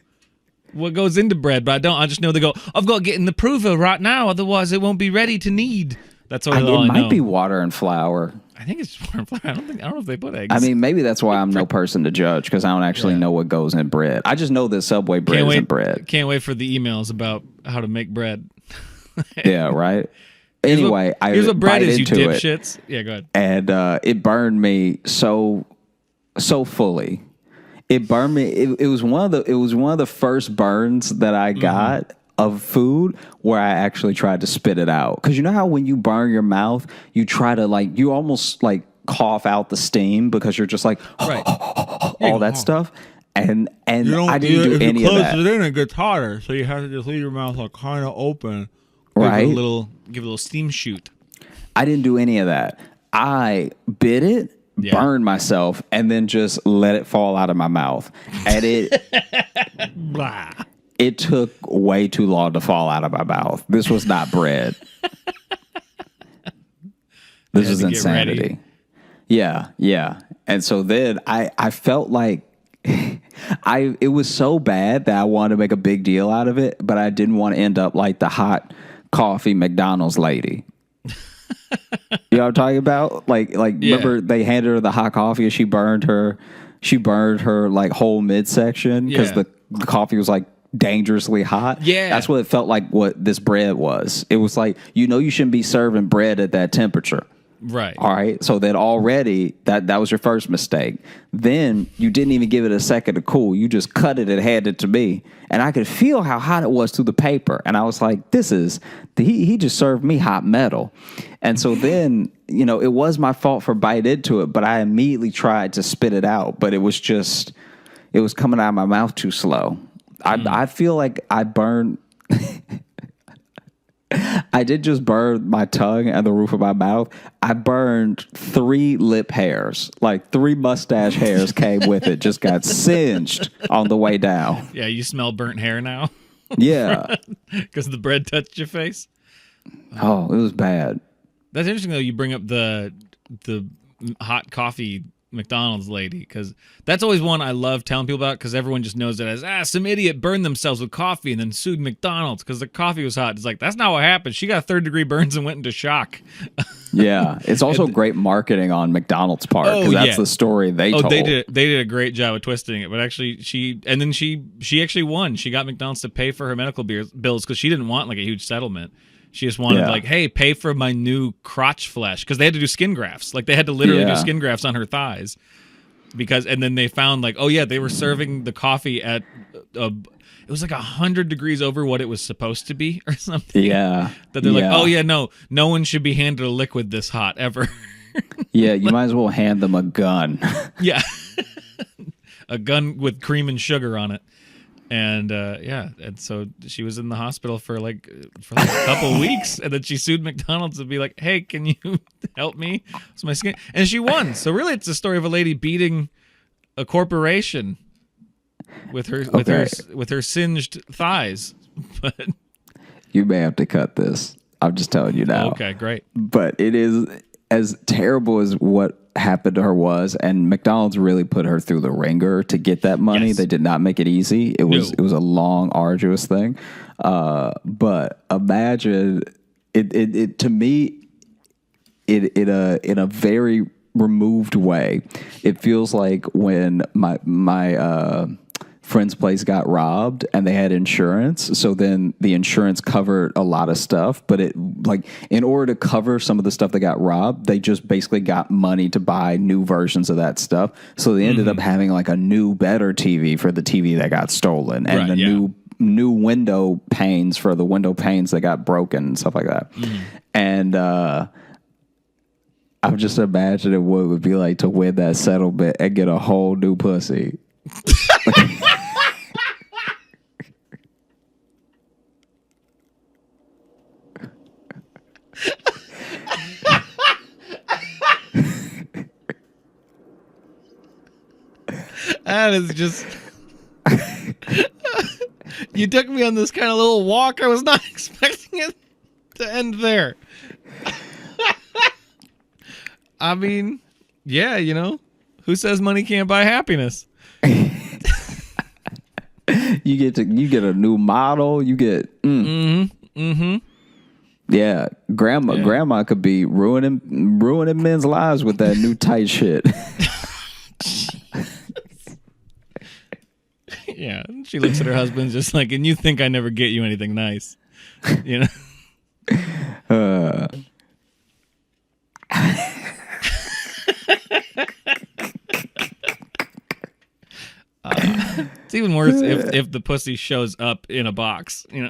what goes into bread, but I don't. I just know they go, I've got to get in the prover right now, otherwise it won't be ready to knead. That's all I know. It might be water and flour. I think it's water and flour. I don't know if they put eggs. I mean, maybe that's why I'm no person to judge, because I don't actually know what goes in bread. I just know that Subway bread isn't bread. Can't wait for the emails about how to make bread. Yeah, right. Anyway, here's what bread is, you into dipshits. Yeah, go ahead. And it burned me so fully. It burned me. It was one of the first burns that I got of food where I actually tried to spit it out. Because you know how when you burn your mouth, you try to you almost cough out the steam because you're just like all that stuff. And I didn't do any of that. If you close it in, it gets hotter, so you have to just leave your mouth kind of open. Right. Give it a little steam shoot. I didn't do any of that. I bit it, burned myself, and then just let it fall out of my mouth. And it took way too long to fall out of my mouth. This was not bread. This was insanity. Yeah. And so then I felt like it was so bad that I wanted to make a big deal out of it, but I didn't want to end up like the hot coffee McDonald's lady. You know what I'm talking about? Like remember they handed her the hot coffee and she burned her like whole midsection because the coffee was like dangerously hot. Yeah. That's what it felt like what this bread was. It was like, you shouldn't be serving bread at that temperature. Right. All right. So then already that was your first mistake. Then you didn't even give it a second to cool. You just cut it and handed it to me. And I could feel how hot it was through the paper. And I was like, he just served me hot metal. And so then, it was my fault for biting into it, but I immediately tried to spit it out. But it was coming out of my mouth too slow. I feel like I burned. I did just burn my tongue and the roof of my mouth. I burned 3 lip hairs. Like 3 mustache hairs came with it. Just got singed on the way down. Yeah, you smell burnt hair now? Yeah. Because the bread touched your face? Oh, it was bad. That's interesting, though, you bring up the hot coffee McDonald's lady, because that's always one I love telling people about, because everyone just knows it as some idiot burned themselves with coffee and then sued McDonald's because the coffee was hot. It's like, that's not what happened. She got 3rd-degree burns and went into shock. Yeah, it's also great marketing on McDonald's part, because that's the story they told. They did a great job of twisting it. But actually, she actually won. She got McDonald's to pay for her medical bills because she didn't want like a huge settlement. She just wanted like, hey, pay for my new crotch flesh, because they had to do skin grafts. Like they had to literally do skin grafts on her thighs, and then they found like, oh yeah, they were serving the coffee at it was like 100 degrees over what it was supposed to be or something. Yeah, that they're like, oh yeah, no one should be handed a liquid this hot ever. Yeah, you might as well hand them a gun. Yeah, a gun with cream and sugar on it. And and so she was in the hospital for like a couple weeks, and then she sued McDonald's to be like, "Hey, can you help me? It's my skin." And she won. So really, it's a story of a lady beating a corporation with her singed thighs. But you may have to cut this. I'm just telling you now. Okay, great. But it is as terrible as what happened to her was, and McDonald's really put her through the ringer to get that money. Yes. They did not make it easy. It was a long, arduous thing. But imagine it to me, in a very removed way, it feels like when my friend's place got robbed and they had insurance, so then the insurance covered a lot of stuff, but it, like, in order to cover some of the stuff that got robbed, they just basically got money to buy new versions of that stuff, so they ended up having like a new, better TV for the TV that got stolen, and new window panes for the window panes that got broken and stuff like that. And I'm just imagining what it would be like to win that settlement and get a whole new pussy. That is just... You took me on this kind of little walk. I was not expecting it to end there. I mean, yeah, who says money can't buy happiness? You get a new model. You get yeah. Grandma could be ruining men's lives with that new tight shit. Yeah, she looks at her husband just like, and you think I never get you anything nice, It's even worse if the pussy shows up in a box, Yeah,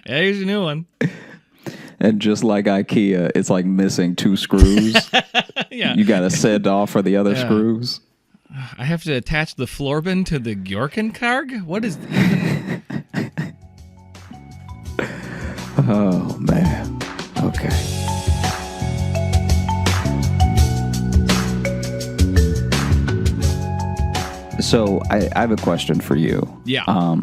here's your new one. And just like IKEA, it's like missing 2 screws. Yeah, you got to send off for the other screws. I have to attach the Florbin to the Gyorkenkarg? What is Oh, man. Okay. So I have a question for you. Yeah.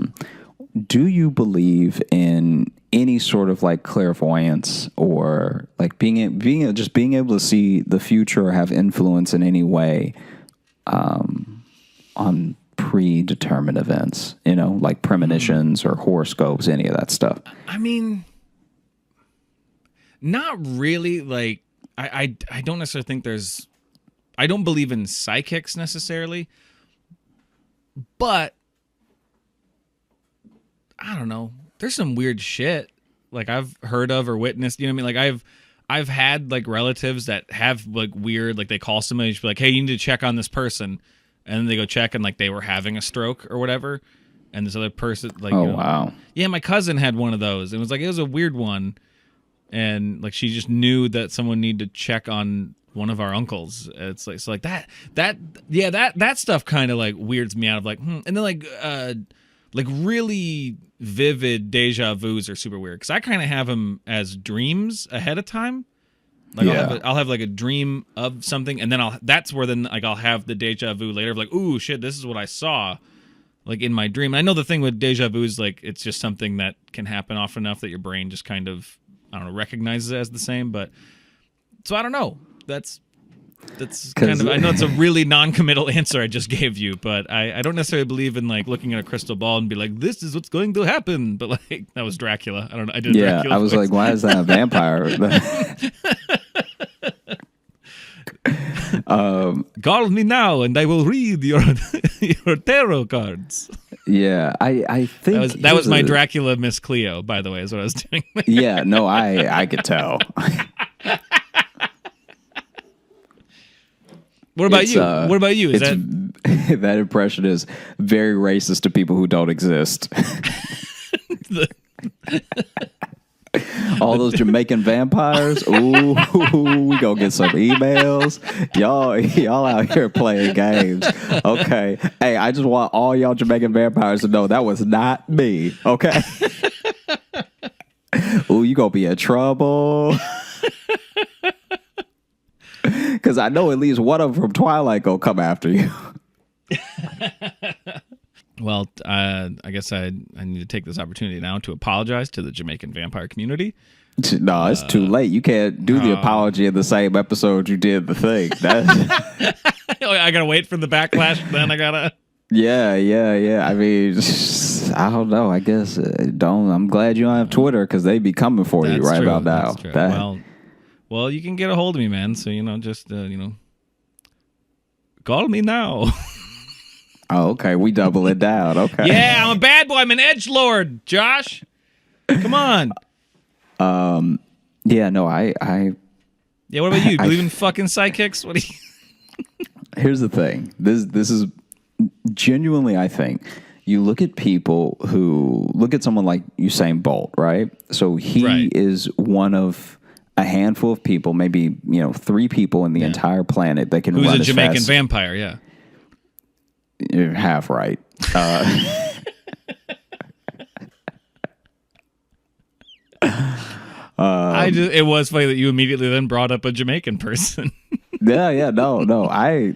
Do you believe in any sort of like clairvoyance or like being able to see the future or have influence in any way on predetermined events, like premonitions or horoscopes, any of that stuff. I mean, not really. Like, I don't necessarily think I don't believe in psychics necessarily, but I don't know. There's some weird shit like I've heard of or witnessed. You know what I mean? Like I've had like relatives that have like weird, like they call somebody and just be like, hey, you need to check on this person. And then they go check and like they were having a stroke or whatever. And this other person like, wow. Yeah, my cousin had one of those. It was a weird one. And like she just knew that someone needed to check on one of our uncles. It's like so like that stuff kind of like weirds me out of like And then like really vivid deja vus are super weird because I kind of have them as dreams ahead of time. Like I'll have like a dream of something, and then that's where I'll have the deja vu later of like, ooh shit, this is what I saw like in my dream. And I know the thing with deja vu is like it's just something that can happen often enough that your brain just kind of recognizes it as the same. But so I don't know. That's kind of, I know it's a really non-committal answer I just gave you, but I don't necessarily believe in like looking at a crystal ball and be like, this is what's going to happen. But like that was Dracula. I don't know. I did. Yeah, Dracula I was voice. like, why is that a vampire? Call me now, and I will read your tarot cards. Yeah, I think that was my Dracula Miss Cleo, by the way, is what I was doing. Yeah, no, I could tell. What about you? What about you? Is that that impression is very racist to people who don't exist. All those Jamaican vampires. Ooh, we gonna get some emails. Y'all out here playing games. Okay. Hey, I just want all y'all Jamaican vampires to know that was not me. Okay. Ooh, you gonna be in trouble. Because I know at least one of them from Twilight gonna come after you. Well, I guess I need to take this opportunity now to apologize to the Jamaican vampire community. No, it's too late. You can't do the apology in the same episode you did the thing. I gotta wait for the backlash. Then I gotta. Yeah. I mean, I don't know. I guess I'm glad you don't have Twitter because they be coming for you right about now. That's true. Well, you can get a hold of me, man. So just call me now. Oh, okay. We double it down. Okay. Yeah, I'm a bad boy. I'm an edgelord, Josh. Come on. Yeah. No. I. Yeah. What about you? Believe in fucking psychics? What do you? Here's the thing. This is genuinely, I think. You look at people who look at someone like Usain Bolt, right? So he is one of a handful of people, maybe 3 people in the entire planet that can run as fast. Who's a Jamaican vampire? Yeah. You're half right. It was funny that you immediately then brought up a Jamaican person. Yeah, no. I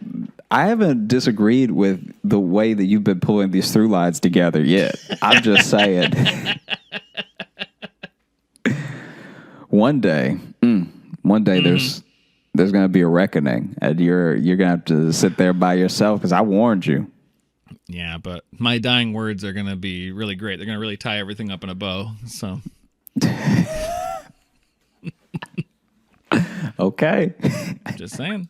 haven't disagreed with the way that you've been pulling these through lines together yet. I'm just saying. One day there's gonna be a reckoning, and you're gonna have to sit there by yourself because I warned you. Yeah, but my dying words are gonna be really great. They're gonna really tie everything up in a bow. So. Okay. Just saying.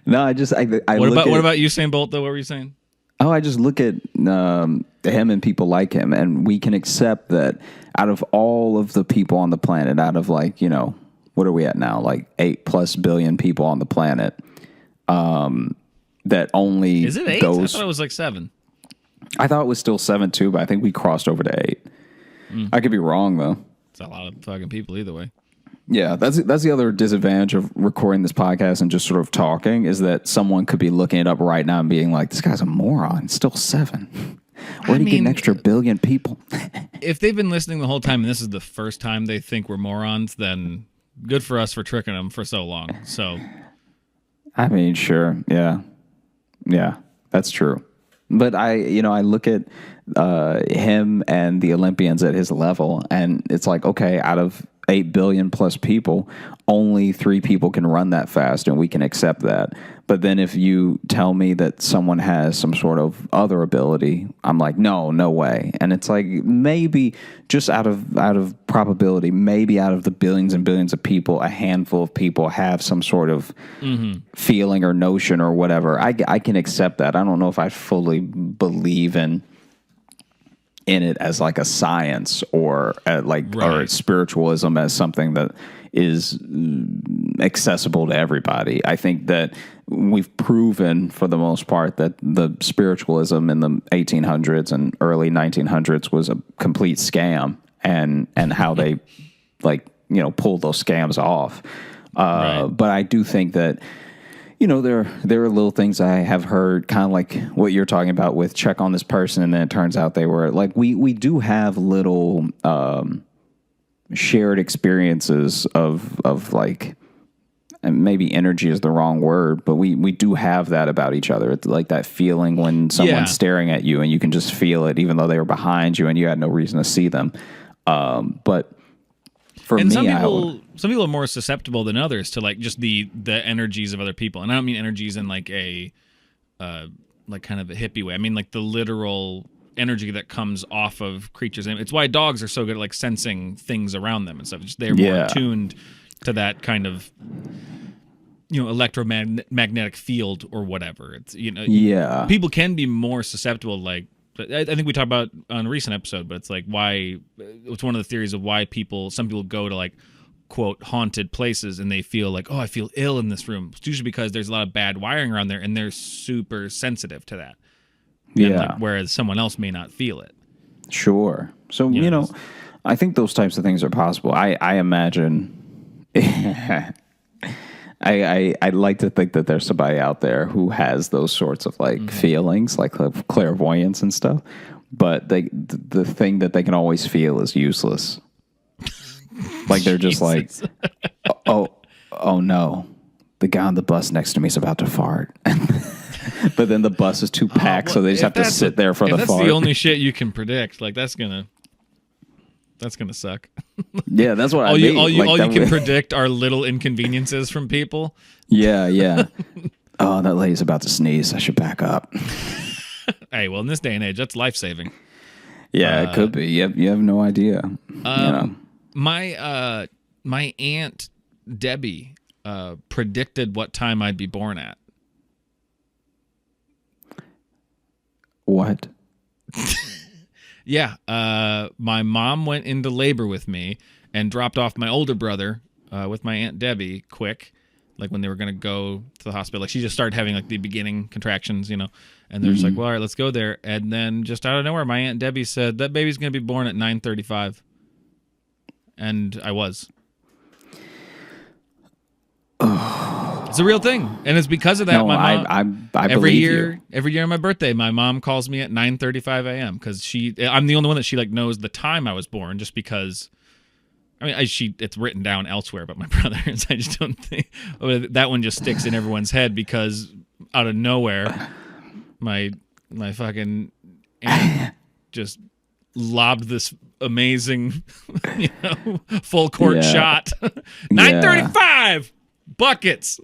No, I what about Usain Bolt though? What were you saying? Oh, I just look at him and people like him, and we can accept that out of all of the people on the planet, out of what are we at now? Like 8+ billion people on the planet. That only is it 8? I thought it was like 7. I thought it was still 7 too, but I think we crossed over to 8. I could be wrong though. It's a lot of fucking people either way. Yeah, that's the other disadvantage of recording this podcast and just sort of talking is that someone could be looking it up right now and being like, "This guy's a moron. It's still 7. Where did he get an extra billion people?" If they've been listening the whole time and this is the first time they think we're morons, then good for us for tricking them for so long. So, I mean, sure, yeah, that's true. But I look at him and the Olympians at his level, and it's like, okay, out of 8 billion plus people, only 3 people can run that fast, and we can accept that. But then if you tell me that someone has some sort of other ability, I'm like, no way. And it's like, maybe just out of probability, maybe out of the billions and billions of people, a handful of people have some sort of feeling or notion or whatever. I can accept that. I don't know if I fully believe in it as like a science or or spiritualism as something that is accessible to everybody. I think that we've proven for the most part that the spiritualism in the 1800s and early 1900s was a complete scam, and how they pulled those scams off. But I do think that there are little things I have heard, kind of like what you're talking about with check on this person, and then it turns out they were like, we do have little shared experiences of like, and maybe energy is the wrong word, but we do have that about each other. It's like that feeling when someone's staring at you and you can just feel it, even though they were behind you and you had no reason to see them. But for me, some people are more susceptible than others to like just the energies of other people, and I don't mean energies in like a like kind of a hippie way. I mean like the literal energy that comes off of creatures, and it's why dogs are so good at like sensing things around them and stuff. They're more attuned to that kind of electromagnetic field or whatever. It's people can be more susceptible. Like I think we talked about on a recent episode, but it's like why it's one of the theories of why some people go to like quote haunted places and they feel like, oh, I feel ill in this room. It's usually because there's a lot of bad wiring around there and they're super sensitive to that. Whereas someone else may not feel it. Sure. So, I think those types of things are possible. I imagine I'd like to think that there's somebody out there who has those sorts of like feelings, like clairvoyance and stuff. But the thing that they can always feel is useless. Like they're just like, oh no, the guy on the bus next to me is about to fart. But then the bus is too packed, so they just have to sit there for the fart. That's the only shit you can predict. Like that's gonna suck. Yeah, that's what I mean. All you can predict are little inconveniences from people. Yeah. Oh, that lady's about to sneeze. I should back up. Hey, well, in this day and age, that's life-saving. Yeah, it could be. You have no idea. My Aunt Debbie predicted what time I'd be born at. What? Yeah, my mom went into labor with me and dropped off my older brother with my Aunt Debbie quick, like when they were going to go to the hospital. Like she just started having like the beginning contractions, and they're just like, well, all right, let's go there. And then just out of nowhere, my Aunt Debbie said, that baby's going to be born at 9:35. And I was. It's a real thing, and it's because of that. No, my mom, I every believe year, you. every year on my birthday, my mom calls me at 9:35 a.m. because I'm the only one that she like knows the time I was born, just because. I mean, it's written down elsewhere, but my brother's, I just don't think that one just sticks in everyone's head because out of nowhere, my fucking aunt just lobbed this amazing, full court shot. 9:35 buckets.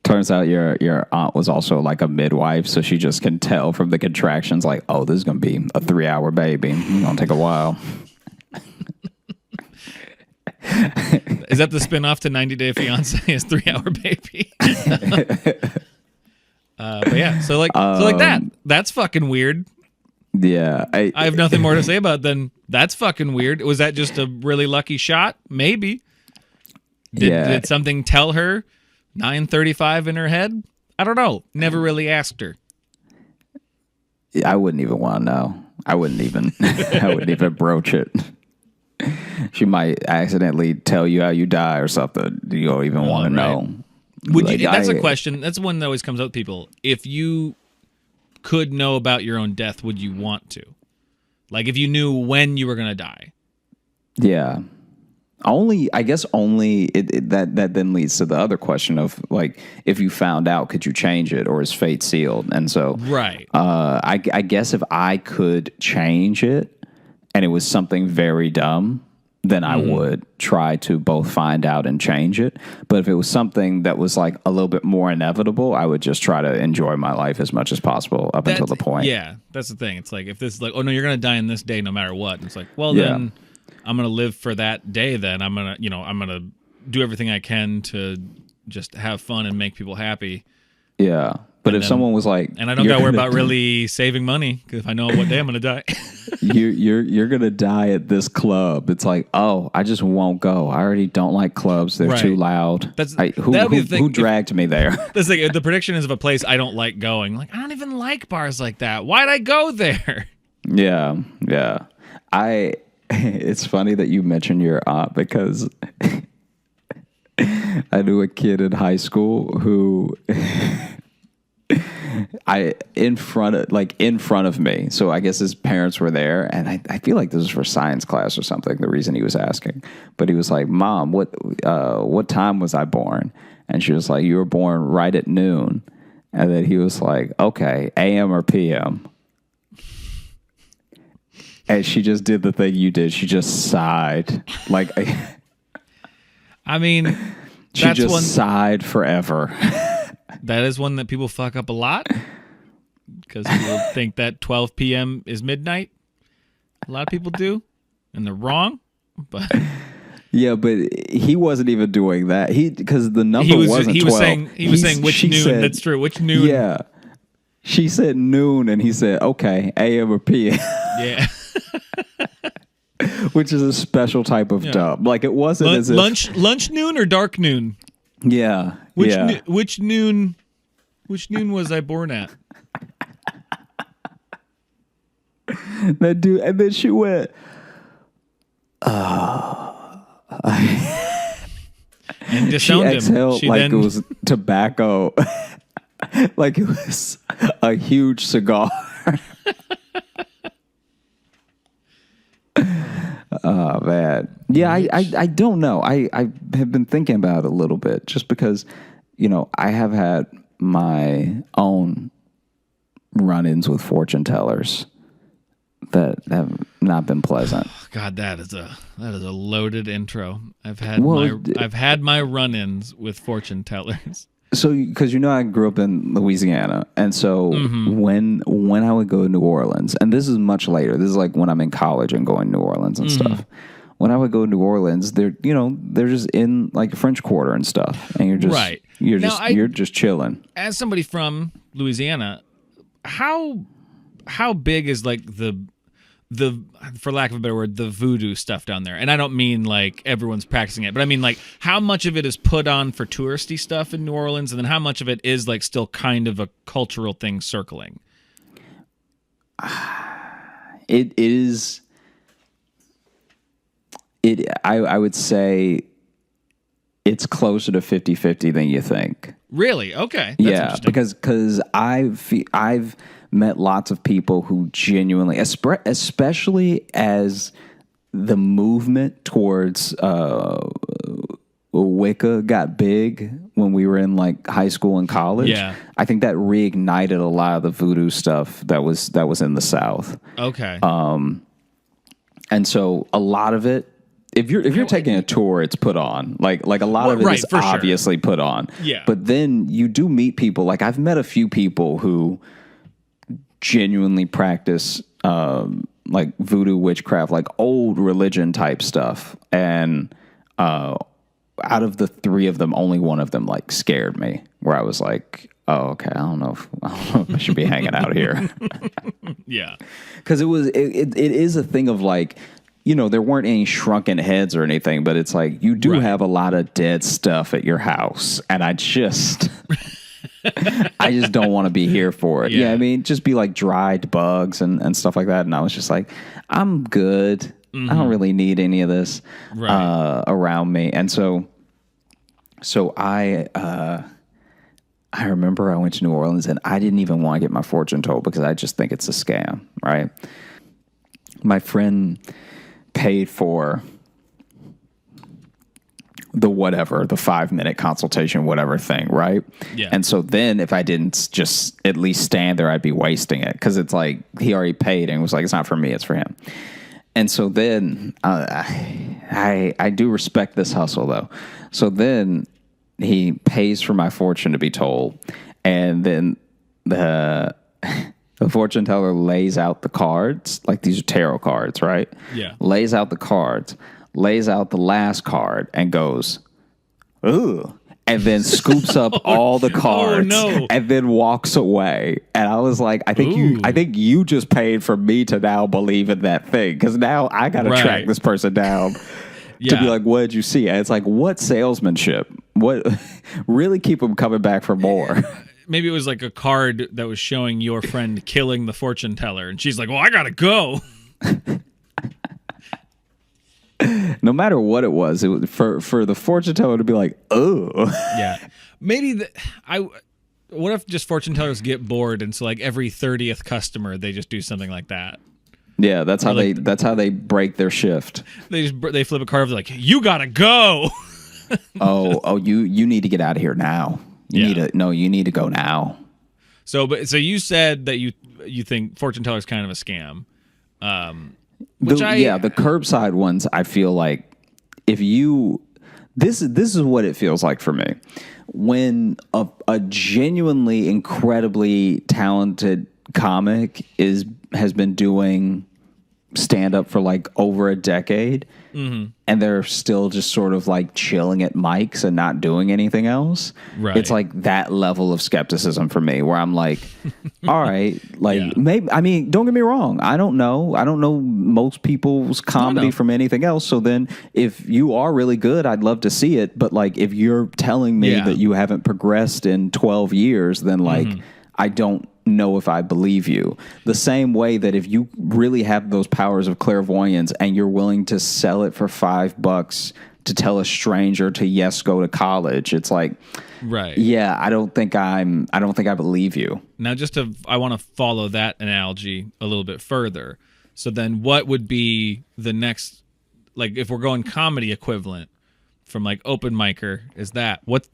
Turns out your aunt was also like a midwife, so she just can tell from the contractions, like, oh, this is gonna be a 3-hour baby. It's gonna take a while. Is that the spinoff to 90 Day Fiance? Is 3-hour baby? But yeah, so like that. That's fucking weird. Yeah, I have nothing more to say about it than that's fucking weird. Was that just a really lucky shot? Maybe. Did something tell her 9:35 in her head? I don't know. Never really asked her. I wouldn't even want to know. I wouldn't even broach it. She might accidentally tell you how you die or something. You don't even want to know. Would you? That's a question. That's one that always comes up with people. If you could know about your own death, would you want to? Like if you knew when you were going to die? Yeah. I guess that then leads to the other question of like, if you found out, could you change it, or is fate sealed? And so, Right. I guess if I could change it, and it was something very dumb, then I would try to both find out and change it. But if it was something that was like a little bit more inevitable, I would just try to enjoy my life as much as possible up until the point. Yeah, that's the thing. It's like, if this is like, oh no, you're gonna die in this day no matter what. And it's like, well then I'm gonna live for that day. Then I'm gonna do everything I can to just have fun and make people happy. Yeah. But if someone was like, and I don't gotta worry about really saving money, because if I know what day I'm gonna die. you're gonna die at this club. It's like, oh, I just won't go. I already don't like clubs. They're too loud. Who dragged me there? That's like, the prediction is of a place I don't like going. Like, I don't even like bars like that. Why'd I go there? Yeah. It's funny that you mentioned your aunt, because I knew a kid in high school who in front of me. So I guess his parents were there, and I feel like this was for science class or something, the reason he was asking. But he was like, Mom, what time was I born? And she was like, you were born right at noon. And then he was like, okay, AM or PM? And she just did the thing you did. She just sighed. Like, I mean, she just sighed forever. That is one that people fuck up a lot, because people think that 12 p.m. is midnight. A lot of people do, and they're wrong. But yeah, but he wasn't even doing that. Because the number wasn't 12. He was saying which noon. Said, that's true. Which noon? Yeah. She said noon, and he said, okay, AM or PM. Yeah. Which is a special type of dumb. Like, it wasn't as if... Lunch noon or dark noon? Yeah. Which noon was I born at? That dude, and then she went, and disowned she exhaled him. It was tobacco. Like it was a huge cigar. Oh man. Yeah, I don't know. I have been thinking about it a little bit, just because, I have had my own run-ins with fortune tellers that have not been pleasant. God, that is a loaded intro. I've had my run-ins with fortune tellers. So, because I grew up in Louisiana, and so when I would go to New Orleans, and this is much later, this is like when I'm in college and going to New Orleans and stuff. When I would go to New Orleans, they're just in like French Quarter and stuff, and you're just chilling. As somebody from Louisiana, how big is like the for lack of a better word, the voodoo stuff down there? And I don't mean like everyone's practicing it, but I mean like how much of it is put on for touristy stuff in New Orleans, and then how much of it is like still kind of a cultural thing circling? It is. I would say it's closer to 50-50 than you think. Really? Okay. That's because I've met lots of people who genuinely, especially as the movement towards Wicca got big when we were in like high school and college. Yeah. I think that reignited a lot of the voodoo stuff that was in the South. Okay. And so a lot of it, if you're taking a tour, it's put on. Like a lot of it is obviously put on. Yeah. But then you do meet people. Like I've met a few people who genuinely practice like voodoo witchcraft, like old religion type stuff. And out of the three of them, only one of them like scared me, where I was like, oh, okay, I don't know if I should be hanging out here. Yeah. Because it is a thing of like, there weren't any shrunken heads or anything, but it's like you do have a lot of dead stuff at your house, and I just don't want to be here for it. Yeah, I mean, just be like dried bugs and stuff like that. And I was just like, I'm good. I don't really need any of this around me. And so I remember I went to New Orleans, and I didn't even want to get my fortune told because I just think it's a scam, right? My friend paid for the 5-minute consultation, whatever thing, right? Yeah. And so then if I didn't just at least stand there, I'd be wasting it because it's like he already paid and was like, it's not for me, it's for him. And so then I do respect this hustle though. So then he pays for my fortune to be told, and then the fortune teller lays out the cards, like these are tarot cards, right? Yeah. Lays out the cards, lays out the last card, and goes, ooh. And then scoops up all the cards and then walks away. And I was like, I think you just paid for me to now believe in that thing. Because now I got to track this person down to be like, what did you see? And it's like, what salesmanship? What really keep them coming back for more? Maybe it was like a card that was showing your friend killing the fortune teller. And she's like, well, I got to go. No matter what it was for the fortune teller to be like, oh. Yeah. Maybe what if just fortune tellers get bored and so like every 30th customer they just do something like that? Yeah, that's how they break their shift. They flip a card, they're like, you gotta go. you need to get out of here now. You need to go now. So you said that you think fortune teller's kind of a scam. The curbside ones, I feel like this is what it feels like for me. When a genuinely incredibly talented comic has been doing stand up for like over a decade, and they're still just sort of like chilling at mics and not doing anything else. Right. It's like that level of skepticism for me where I'm like, all right, like maybe, I mean, don't get me wrong. I don't know most people's comedy from anything else. So then if you are really good, I'd love to see it. But like, if you're telling me that you haven't progressed in 12 years, then like, I don't know if I believe you. The same way that if you really have those powers of clairvoyance and you're willing to sell it for $5 to tell a stranger to go to college, it's like, right. Yeah, I don't think I believe you. Now I want to follow that analogy a little bit further. So then what would be the next, like if we're going comedy equivalent from like open micer, what's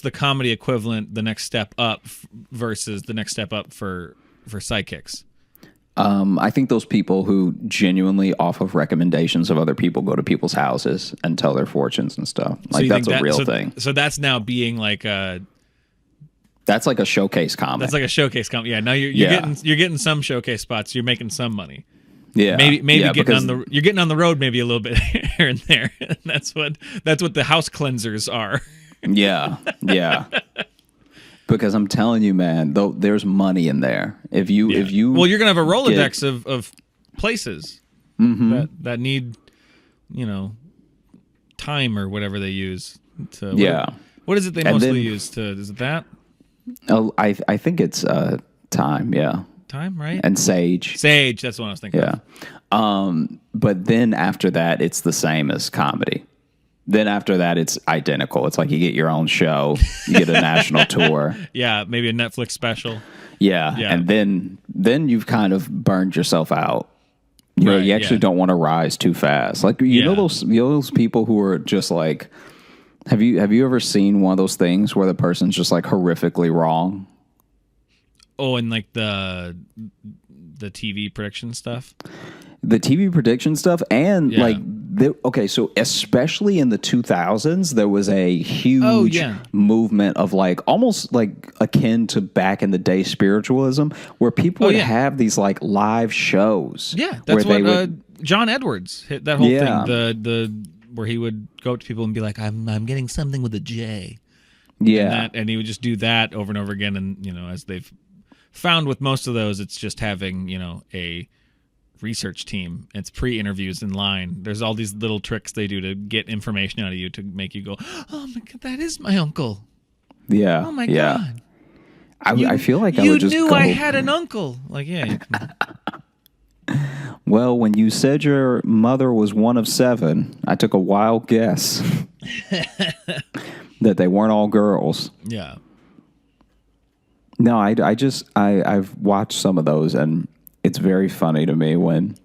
the comedy equivalent, the next step up versus the next step up for psychics? I think those people who genuinely off of recommendations of other people go to people's houses and tell their fortunes and stuff. Like that's a real thing. So that's now being like that's like a showcase comic. That's like a showcase comic. Yeah. Now you're getting some showcase spots. You're making some money. Yeah, maybe you're getting on the road maybe a little bit here and there. That's what the house cleansers are. Yeah. Because I'm telling you, man, though there's money in there. If you you're gonna have a Rolodex of places that need time or whatever they use to what is it they mostly use to? Is it that? Oh, I think it's time. Yeah. Time, right? And Sage, that's what I was thinking. Yeah. But then after that, it's the same as comedy. Then after that, it's identical. It's like you get your own show, you get a national tour. Yeah, maybe a Netflix special. Yeah. And then you've kind of burned yourself out. You actually don't want to rise too fast. Like you know those people who are just like, have you ever seen one of those things where the person's just like horrifically wrong? Oh, and like the TV prediction stuff? The TV prediction stuff and so especially in the 2000s, there was a huge movement of like almost like akin to back in the day spiritualism where people would have these like live shows. Yeah, that's what John Edwards hit that whole thing. The where he would go up to people and be like, I'm getting something with a J. Yeah. And he would just do that over and over again. And, as they've found with most of those, it's just having, a research team. It's pre-interviews in line. There's all these little tricks they do to get information out of you to make you go, oh my God, that is my uncle. Yeah. Oh my God. I feel like I would just You knew I had an uncle. Like, yeah. You can... Well, when you said your mother was one of 7, I took a wild guess that they weren't all girls. Yeah. No, I've watched some of those, and it's very funny to me when...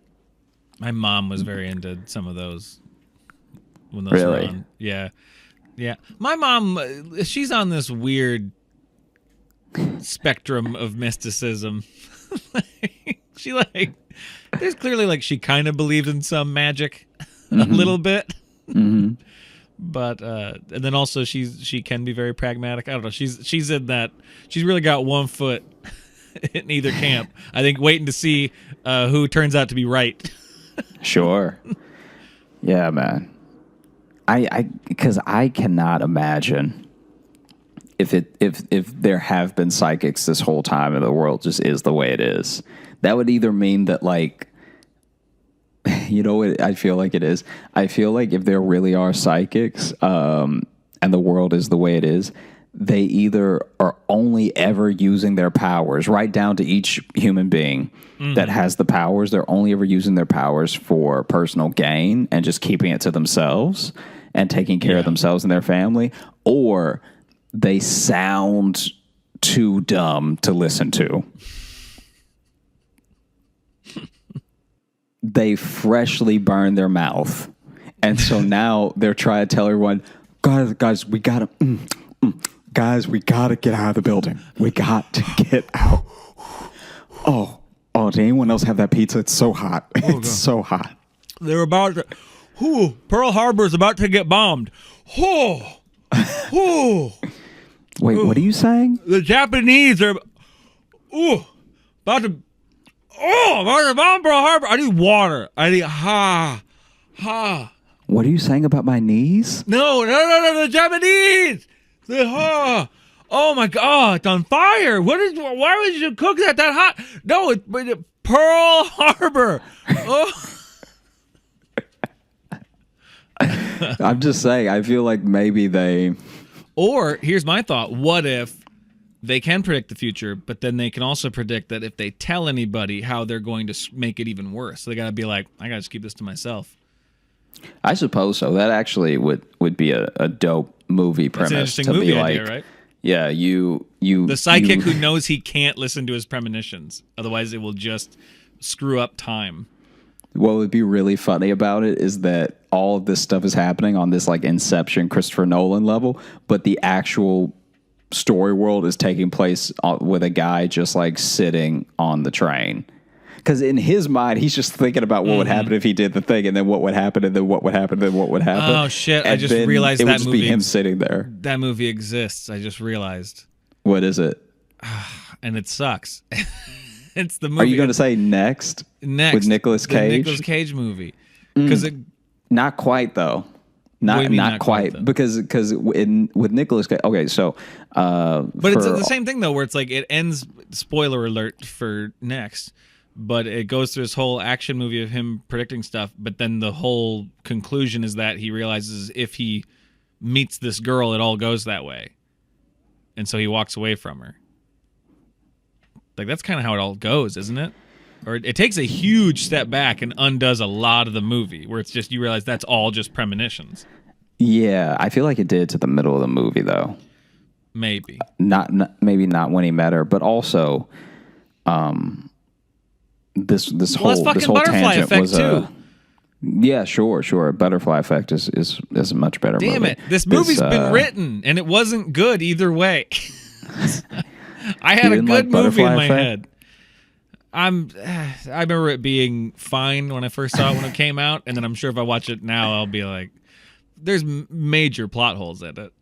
My mom was very into some of those. when those are on. Yeah. My mom, she's on this weird spectrum of mysticism. She there's clearly she kind of believes in some magic a little bit. Mm-hmm. But and then also she can be very pragmatic. I don't know. She's in that. She's really got one foot in either camp. I think waiting to see who turns out to be right. Sure. Yeah, man. Because I cannot imagine if there have been psychics this whole time and the world just is the way it is. That would either mean that you know what I feel like it is? I feel like if there really are psychics and the world is the way it is, they either are only ever using their powers, right down to each human being that has the powers. They're only ever using their powers for personal gain and just keeping it to themselves and taking care of themselves and their family, or they sound too dumb to listen to. They freshly burned their mouth. And so now they're trying to tell everyone, guys, we gotta, guys, we gotta get out of the building. We got to get out. Oh, did anyone else have that pizza? It's so hot. It's so hot. They're about to, Pearl Harbor is about to get bombed. Wait, what are you saying? The Japanese are, about to bomb Pearl Harbor. I need water. I need, What are you saying about my knees? No, the Japanese. Oh my God, it's on fire. Why would you cook that hot? No, it's Pearl Harbor. Oh. I'm just saying, I feel like maybe they... Or, here's my thought. What if they can predict the future, but then they can also predict that if they tell anybody how they're going to make it even worse. So they got to be like, I got to just keep this to myself. I suppose so. That actually would be a dope movie premise. That's an interesting to movie be idea, like, right? Yeah, you the psychic who knows he can't listen to his premonitions, otherwise it will just screw up time. What would be really funny about it is that all of this stuff is happening on this Inception Christopher Nolan level, but the actual story world is taking place with a guy just sitting on the train. Because in his mind, he's just thinking about what would happen if he did the thing, and then what would happen, and then what would happen, and then what would happen. Oh, shit. And I just realized it that would just movie. be him sitting there. That movie exists. I just realized. What is it? And it sucks. It's the movie. Are you going to say Next? Next. With Nicolas Cage? The Nicolas Cage movie. Because Not quite, though. Not quite, though? Because with Nicolas Cage, okay, so but it's the same thing though, where it's it ends. Spoiler alert for Next, but it goes through this whole action movie of him predicting stuff. But then the whole conclusion is that he realizes if he meets this girl, it all goes that way, and so he walks away from her. That's kind of how it all goes, isn't it? Or it takes a huge step back and undoes a lot of the movie, where it's just you realize that's all just premonitions. Yeah, I feel like it did to the middle of the movie, though. Maybe maybe not when he met her, but also, this whole tangent was too. Yeah, sure. Butterfly effect is a much better movie. Damn it! This movie's been written and it wasn't good either way. I had a good movie in my head. I remember it being fine when I first saw it when it came out, and then I'm sure if I watch it now, I'll be like, there's major plot holes in it,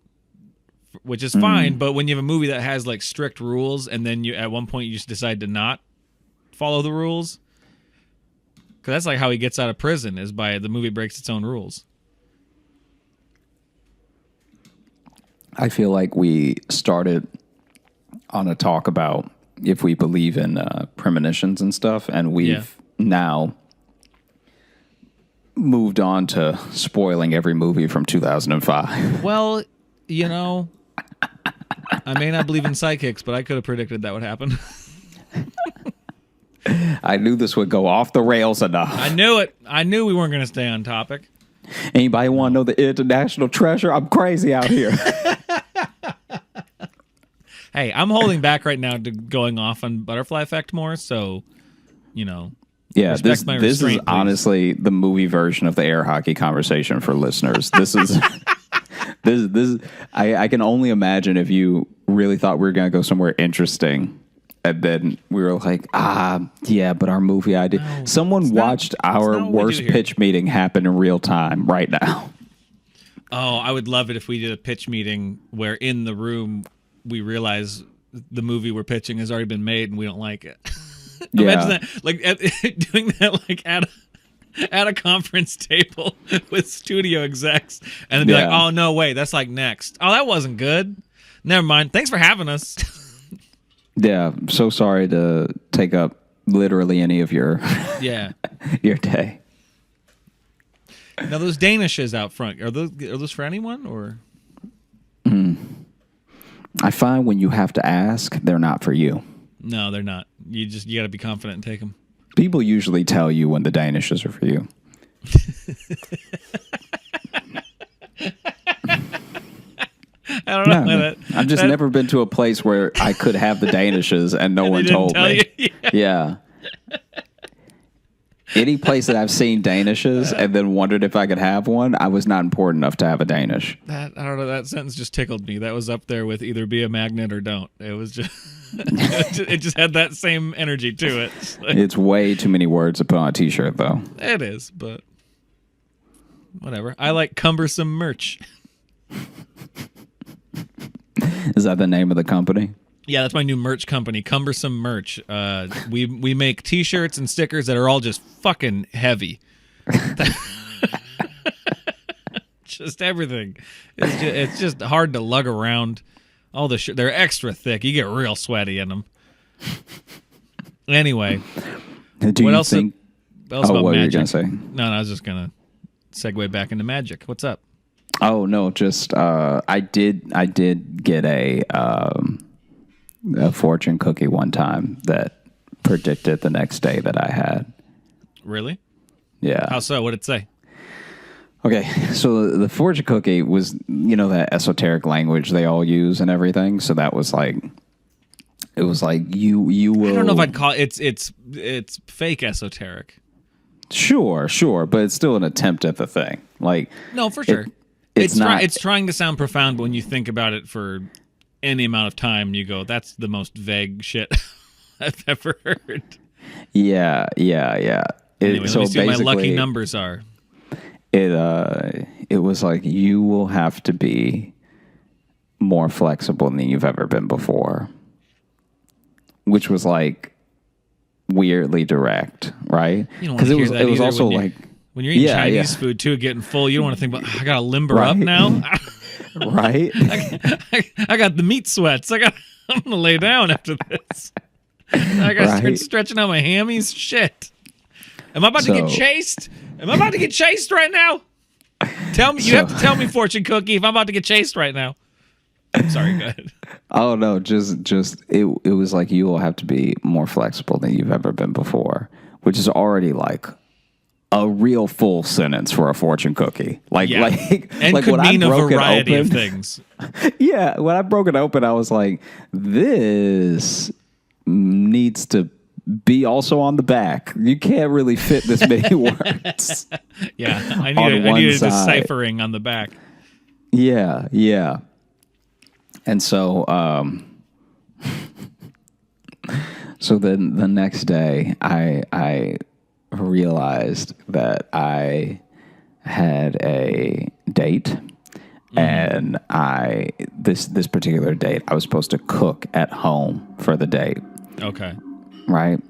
which is fine. But when you have a movie that has strict rules, and then you at one point you just decide to not follow the rules, because that's how he gets out of prison, is by the movie breaks its own rules. I feel like we started on a talk about if we believe in premonitions and stuff, and we've now moved on to spoiling every movie from 2005. Well, I may not believe in psychics, but I could have predicted that would happen. I knew this would go off the rails enough. I knew it. I knew we weren't going to stay on topic. Anybody want to know the international treasure? I'm crazy out here. Hey, I'm holding back right now to going off on butterfly effect more, so, Yeah, Respect my this is restraint, please. honestly the movie version of the air hockey conversation for listeners. This is this. I can only imagine if you really thought we were going to go somewhere interesting, and then we were like, yeah, but our movie idea. No, Someone watched our what we worst do here. pitch meeting happen in real time right now. Oh, I would love it if we did a pitch meeting where in the room we realize the movie we're pitching has already been made and we don't like it. Imagine that, like doing that, like at a conference table with studio execs, and then be like, "Oh no, wait, that's like next. Oh, that wasn't good. Never mind. Thanks for having us." Yeah, I'm so sorry to take up literally any of your your day. Now those Danishes out front, are those for anyone or? I find when you have to ask, they're not for you. No, they're not. You got to be confident and take them. People usually tell you when the Danishes are for you. I don't know that. I've just never been to a place where I could have the Danishes and no one told me. Yeah. Any place that I've seen Danishes and then wondered if I could have one, I was not important enough to have a Danish. I don't know. That sentence just tickled me. That was up there with either be a magnet or don't. It was just, it just had that same energy to it. It's way too many words to put on a T-shirt, though. It is, but whatever. I like cumbersome merch. Is that the name of the company? Yeah, that's my new merch company, Cumbersome Merch. We make T-shirts and stickers that are all just fucking heavy. Just everything. It's just hard to lug around. All the they're extra thick. You get real sweaty in them. Anyway, what else about what were you magic? gonna say? No, I was just gonna segue back into magic. What's up? Oh no, just I did get a fortune cookie one time that predicted the next day that I had. Really? Yeah. How so? What did it say? Okay, so the fortune cookie was, that esoteric language they all use and everything. So that was like, it was like you will. I don't know if I'd call it. It's fake esoteric. Sure, but it's still an attempt at the thing. Like, no, for sure. It's trying to sound profound, but when you think about it for any amount of time, you go, "That's the most vague shit I've ever heard." Yeah. Anyway, so let me see what my lucky basically, numbers are. It was like you will have to be more flexible than you've ever been before, which was like weirdly direct, right? Because it was also when you're eating Chinese food too, getting full, you don't want to think about, I gotta limber up now. Right? I got the meat sweats. I'm gonna lay down after this. I gotta start stretching out my hammies. Shit. Am I about to get chased? Am I about to get chased right now? Tell me. You have to tell me, fortune cookie, if I'm about to get chased right now. Sorry, go ahead. Oh no, just it was like you will have to be more flexible than you've ever been before, which is already like a real full sentence for a fortune cookie. And like could when mean I a broke variety it of open, things. Yeah, when I broke it open, I was like, this needs to be also on the back. You can't really fit this many words. Yeah, I needed a deciphering on the back. Yeah. And so, so then the next day, I realized that I had a date, and this particular date, I was supposed to cook at home for the date. Okay. Right?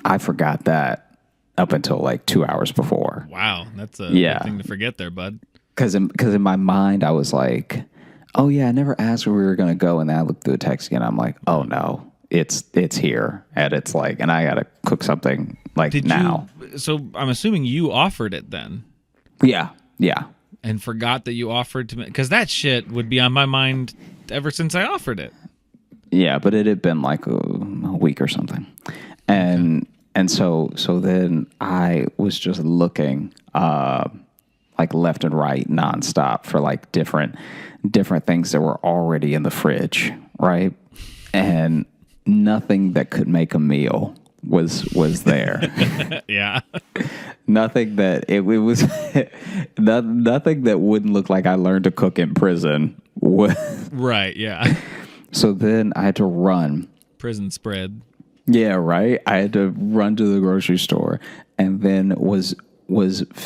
I forgot that up until like 2 hours before. Wow, that's a big thing to forget there, bud. Because in my mind, I was like, oh yeah, I never asked where we were going to go. And then I looked through the text again. I'm like, oh no, it's here. And it's like, and I got to cook something like now. So I'm assuming you offered it then. Yeah. And forgot that you offered to me. Because that shit would be on my mind ever since I offered it. Yeah, but it had been like a week or something. And so then I was just looking like left and right nonstop for like different things that were already in the fridge, right? And nothing that could make a meal was there. Yeah. Nothing that it was nothing that wouldn't look like I learned to cook in prison. Right, yeah. So then I had to run. Prison spread. Yeah, right. I had to run to the grocery store, and then was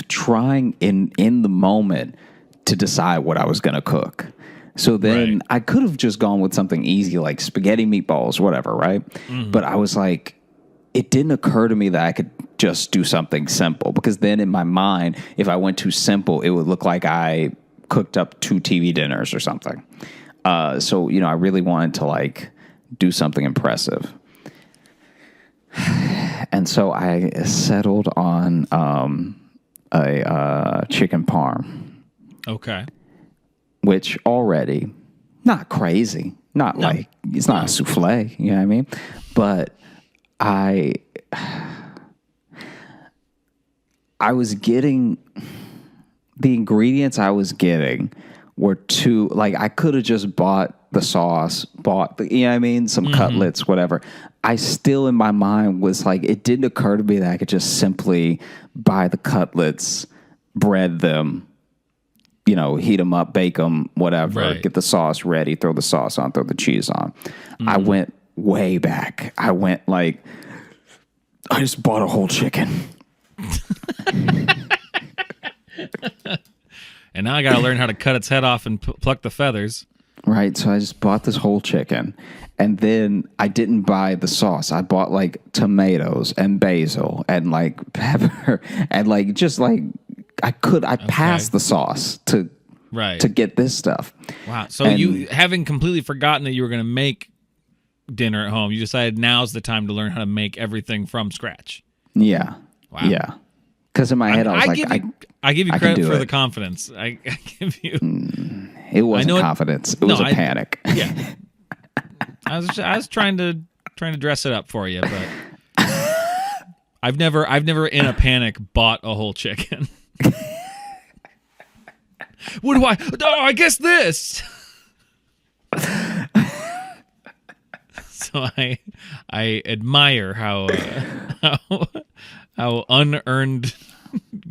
trying in the moment to decide what I was going to cook. So then I could have just gone with something easy like spaghetti, meatballs, whatever, right? Mm-hmm. But I was like, it didn't occur to me that I could just do something simple, because then in my mind, if I went too simple, it would look like I cooked up 2 TV dinners or something. So, I really wanted to like do something impressive. And so I settled on a chicken parm. Okay. Which already, not crazy, not like, it's not a souffle, you know what I mean? But I was getting, the ingredients I was getting were too, like, I could have just bought the sauce, you know what I mean? Some cutlets, whatever. I still, in my mind, was like, it didn't occur to me that I could just simply buy the cutlets, bread them, heat them up, bake them, whatever, get the sauce ready, throw the sauce on, throw the cheese on. I went way back. I went like, I just bought a whole chicken. And now I got to learn how to cut its head off and pluck the feathers. Right. So I just bought this whole chicken. And then I didn't buy the sauce. I bought like tomatoes and basil and like pepper and like just like, I passed the sauce to get this stuff. Wow. So you, having completely forgotten that you were going to make dinner at home, you decided now's the time to learn how to make everything from scratch. Yeah. Wow. Yeah. Because in my head, I was I give you credit for the confidence. I give you. It wasn't confidence. It was a panic. Yeah. I was trying to dress it up for you, but I've never in a panic bought a whole chicken. What do I? Oh, I guess this. So I admire how unearned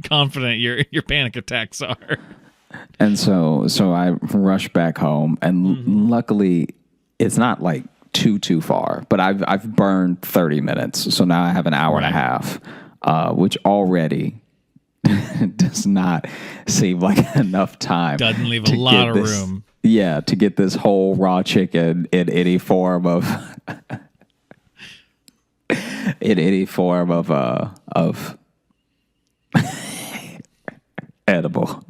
confident your panic attacks are. And so I rushed back home, and luckily it's not like too far, but I've burned 30 minutes, so now I have an hour and a half, which already does not seem like enough time. Doesn't leave a lot of room. Yeah, to get this whole raw chicken in any form of edible,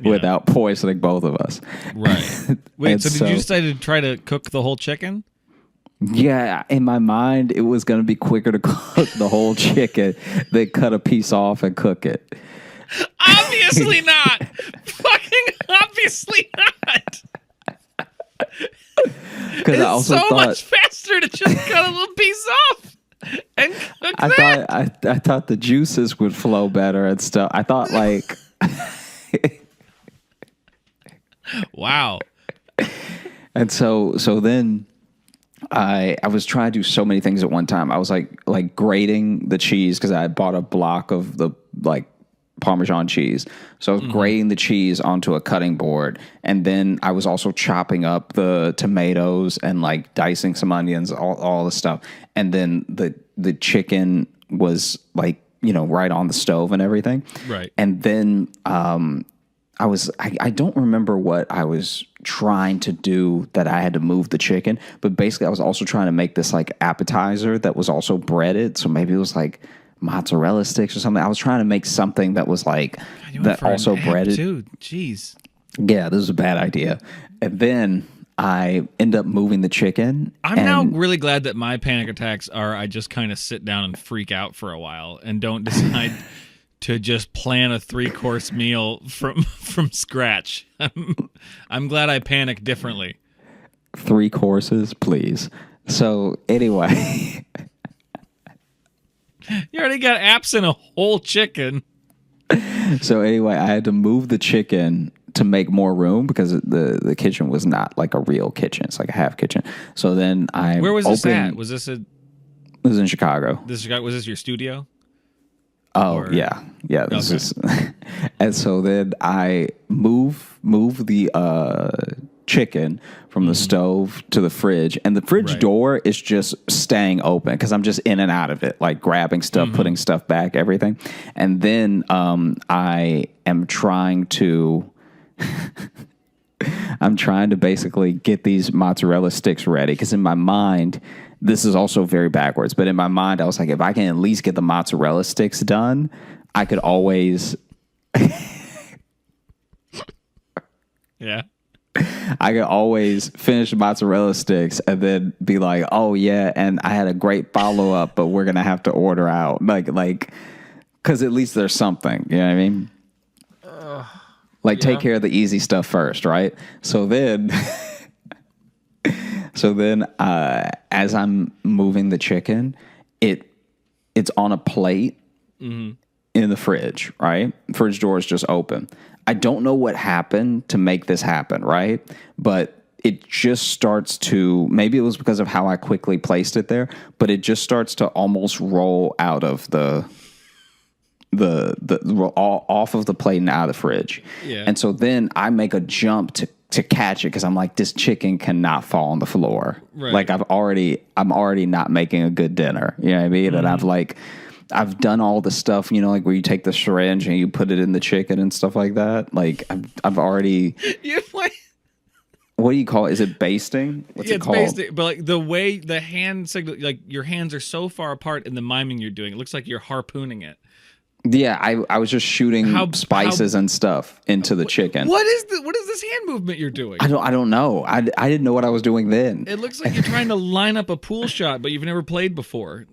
without poisoning both of us. Right. Wait, so did you decide to try to cook the whole chicken? Yeah, in my mind, it was going to be quicker to cook the whole chicken than cut a piece off and cook it. Obviously not. Fucking obviously not. Because I also so thought, much faster to just cut a little piece off and cook I thought the juices would flow better and stuff. I thought like, wow. And so then I was trying to do so many things at one time. I was like grating the cheese, because I bought a block of the like Parmesan cheese. So I was grating the cheese onto a cutting board, and then I was also chopping up the tomatoes and like dicing some onions, all the stuff. And then the chicken was like, right on the stove and everything. Right. And then I don't remember what I was trying to do that I had to move the chicken, but basically I was also trying to make this like appetizer that was also breaded. So maybe it was like mozzarella sticks or something. I was trying to make something that was like that also breaded. Dude, jeez. Yeah, this was a bad idea. And then I end up moving the chicken. I'm now really glad that my panic attacks are I just kind of sit down and freak out for a while and don't decide to just plan a 3-course meal from scratch. I'm glad I panic differently. 3 courses, please. So anyway, you already got apps in a whole chicken. So anyway, I had to move the chicken to make more room, because the kitchen was not like a real kitchen. It's like a half kitchen. So then Where was this at? Was this It was in Chicago. Was this your studio? Oh, yeah. This is, and so then I move the chicken from the stove to the fridge, and the fridge door is just staying open because I'm just in and out of it, like grabbing stuff, putting stuff back, everything. And then I am trying to basically get these mozzarella sticks ready because in my mind, this is also very backwards, but in my mind, I was like, if I can at least get the mozzarella sticks done, I could always... Yeah. I could always finish the mozzarella sticks and then be like, oh, yeah, and I had a great follow-up, but we're going to have to order out. Like, because at least there's something, you know what I mean? Take care of the easy stuff first, right? So then... as I'm moving the chicken, it's on a plate in the fridge, right? Fridge door is just open. I don't know what happened to make this happen, right? But it just starts to, maybe it was because of how I quickly placed it there, but it just starts to almost roll out of off of the plate and out of the fridge. Yeah. And so then I make a jump to catch it because I'm like, this chicken cannot fall on the floor. Right. Like I'm already not making a good dinner. You know what I mean? And I've done all the stuff, like where you take the syringe and you put it in the chicken and stuff like that. Like I've already. What do you call it? Is it basting? What's it called? Basting. But like the way the hand signal, like your hands are so far apart in the miming you're doing, it looks like you're harpooning it. Yeah, I was just shooting spices and stuff into the chicken. What is this hand movement you're doing? I don't know. I didn't know what I was doing then. It looks like you're trying to line up a pool shot, but you've never played before.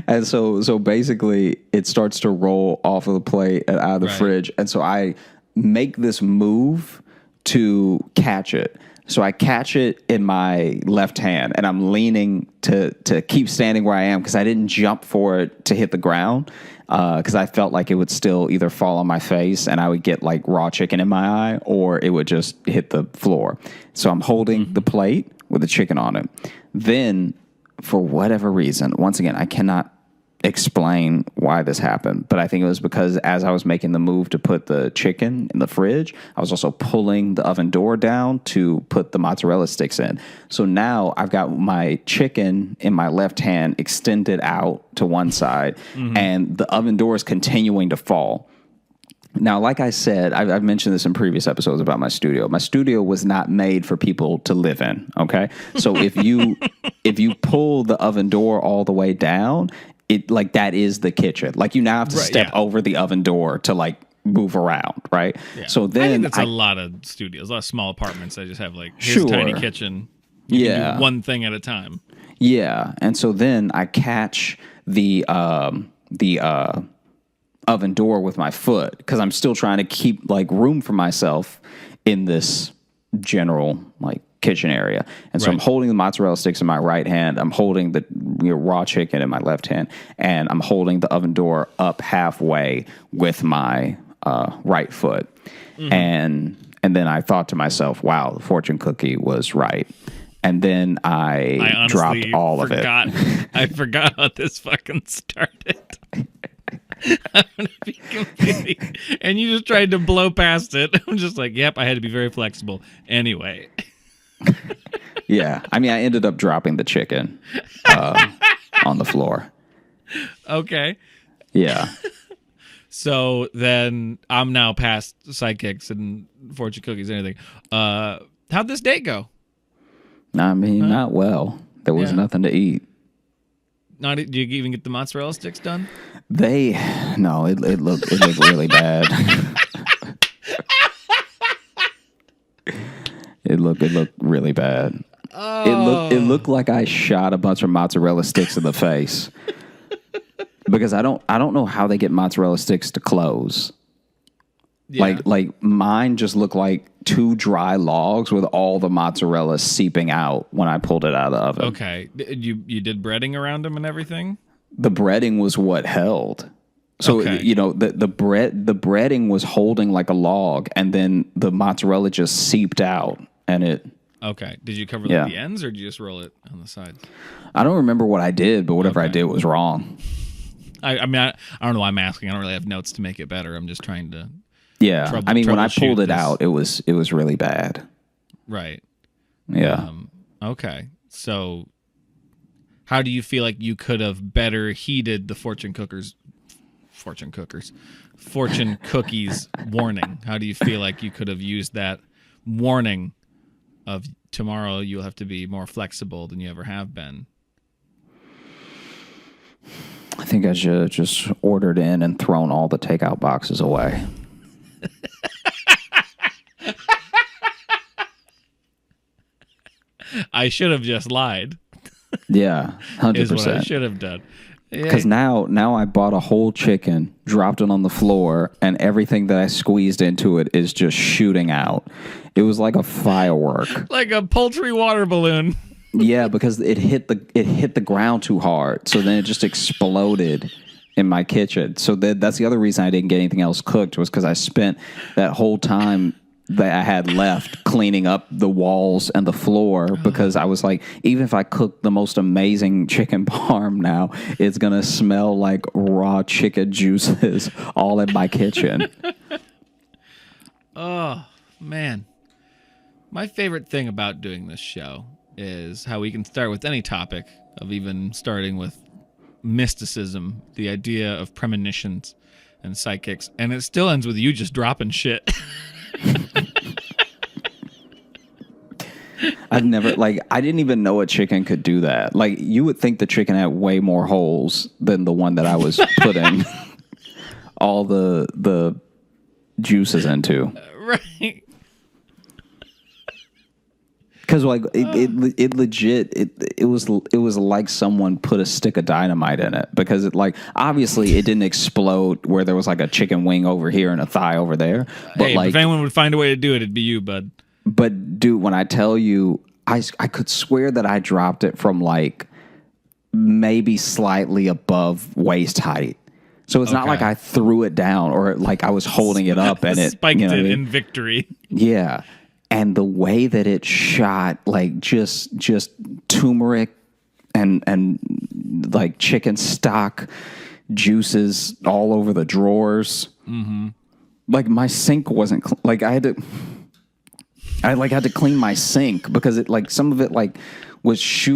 And so basically, it starts to roll off of the plate and out of the fridge, and so I make this move to catch it. So I catch it in my left hand, and I'm leaning to keep standing where I am because I didn't jump for it to hit the ground because I felt like it would still either fall on my face and I would get like raw chicken in my eye, or it would just hit the floor. So I'm holding the plate with the chicken on it. Then, for whatever reason, once again, I cannot explain why this happened, but I think it was because as I was making the move to put the chicken in the fridge, I was also pulling the oven door down to put the mozzarella sticks in. So now I've got my chicken in my left hand extended out to one side, and the oven door is continuing to fall. Now, like I said, I've mentioned this in previous episodes about my studio. My studio was not made for people to live in, okay? So if you pull the oven door all the way down, it like that is the kitchen. Like you now have to step over the oven door to like move around, right? Yeah. So then I think that's a lot of studios, a lot of small apartments that just have like here's a tiny kitchen. You can do one thing at a time. Yeah, and so then I catch the oven door with my foot because I'm still trying to keep like room for myself in this general like kitchen area. And so I'm holding the mozzarella sticks in my right hand. I'm holding the raw chicken in my left hand, and I'm holding the oven door up halfway with my right foot. And then I thought to myself, wow, the fortune cookie was right. And then I dropped all of it. I forgot how this fucking started. I'm gonna be completely, and you just tried to blow past it. I'm just like, yep, I had to be very flexible. Anyway. Yeah, I mean, I ended up dropping the chicken on the floor. Okay. Yeah. So then I'm now past sidekicks and fortune cookies and everything. How'd this date go? I mean, not well. There was nothing to eat. Did you even get the mozzarella sticks done? It looked really bad. It looked really bad. Oh. It looked like I shot a bunch of mozzarella sticks in the face. Because I don't know how they get mozzarella sticks to close. Yeah. Like mine just looked like two dry logs with all the mozzarella seeping out when I pulled it out of the oven. Okay. You did breading around them and everything? The breading was what held. So, the breading was holding like a log, and then the mozzarella just seeped out, and it Okay. Did you cover Yeah. the ends, or did you just roll it on the sides? I don't remember what I did, but whatever I did was wrong. I mean, I don't know why I'm asking. I don't really have notes to make it better. I'm just trying to. Yeah, I mean, when I pulled it troubleshoot out, it was really bad. Right. Yeah. Okay. So, how do you feel like you could have better heeded the fortune cookies warning? How do you feel like you could have used that warning of tomorrow you'll have to be more flexible than you ever have been? I think I should have just ordered in and thrown all the takeout boxes away. I should have just lied. Yeah, 100%. Is what I should have done. Because now I bought a whole chicken, dropped it on the floor, and everything that I squeezed into it is just shooting out. It was like a firework. Like a poultry water balloon. Yeah, because it hit the ground too hard, so then it just exploded in my kitchen. So that's the other reason I didn't get anything else cooked, was because I spent that whole time that I had left cleaning up the walls and the floor, because I was like, even if I cook the most amazing chicken parm now, it's gonna smell like raw chicken juices all in my kitchen. Oh, man. My favorite thing about doing this show is how we can start with any topic, of even starting with mysticism, the idea of premonitions and psychics, and it still ends with you just dropping shit. I've never, I didn't even know a chicken could do that. Like, you would think the chicken had way more holes than the one that I was putting all the juices into. Right. Because it legit it was like someone put a stick of dynamite in it, because obviously it didn't explode where there was like a chicken wing over here and a thigh over there. But Hey, if anyone would find a way to do it, it'd be you, bud. But dude, when I tell you, I could swear that I dropped it from maybe slightly above waist height. So it's not like I threw it down or like I was holding it up and it spiked it in victory. Yeah. And the way that it shot, just turmeric and like chicken stock juices all over the drawers. Mm-hmm. Like, my sink wasn't I had to clean my sink because it some of it was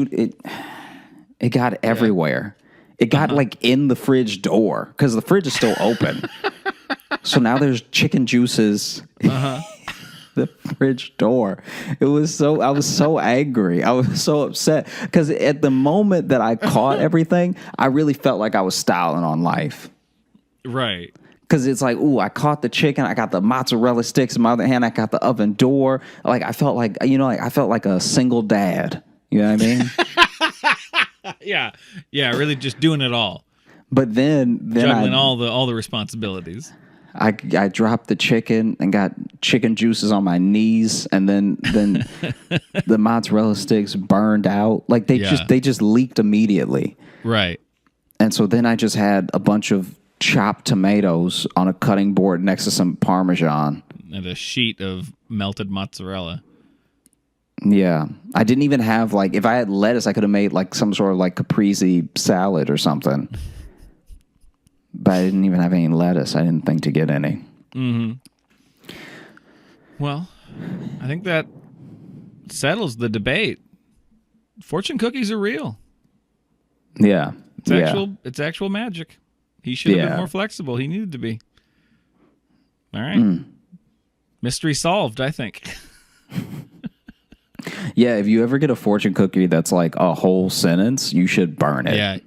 it got everywhere. It got in the fridge door because the fridge is still open. So now there's chicken juices. The fridge door. I was so angry. I was so upset because at the moment that I caught everything, I really felt like I was styling on life. Right. Because it's like, ooh, I caught the chicken. I got the mozzarella sticks. In my other hand, I got the oven door. I felt like, I felt like a single dad. You know what I mean? Yeah. Yeah. Really just doing it all. But then juggling all the responsibilities. I dropped the chicken and got chicken juices on my knees, and then the mozzarella sticks burned out. They just leaked immediately. Right. And so then I just had a bunch of chopped tomatoes on a cutting board next to some Parmesan. And a sheet of melted mozzarella. Yeah. I didn't even have if I had lettuce, I could have made some sort of caprese salad or something. But I didn't even have any lettuce. I didn't think to get any. Mm-hmm. Well, I think that settles the debate. Fortune cookies are real. Yeah. It's actual magic. He should have been more flexible. He needed to be. All right. Mystery solved, I think. Yeah, if you ever get a fortune cookie that's a whole sentence, you should burn it. Yeah.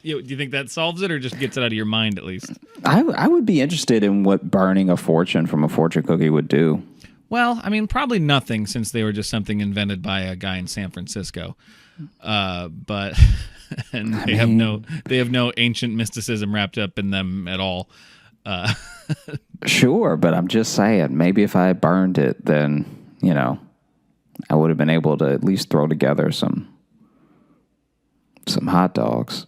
Do you think that solves it or just gets it out of your mind at least? I would be interested in what burning a fortune from a fortune cookie would do. Well, I mean, probably nothing, since they were just something invented by a guy in San Francisco. But and they have no ancient mysticism wrapped up in them at all. Sure, but I'm just saying, maybe if I burned it, then I would have been able to at least throw together some hot dogs.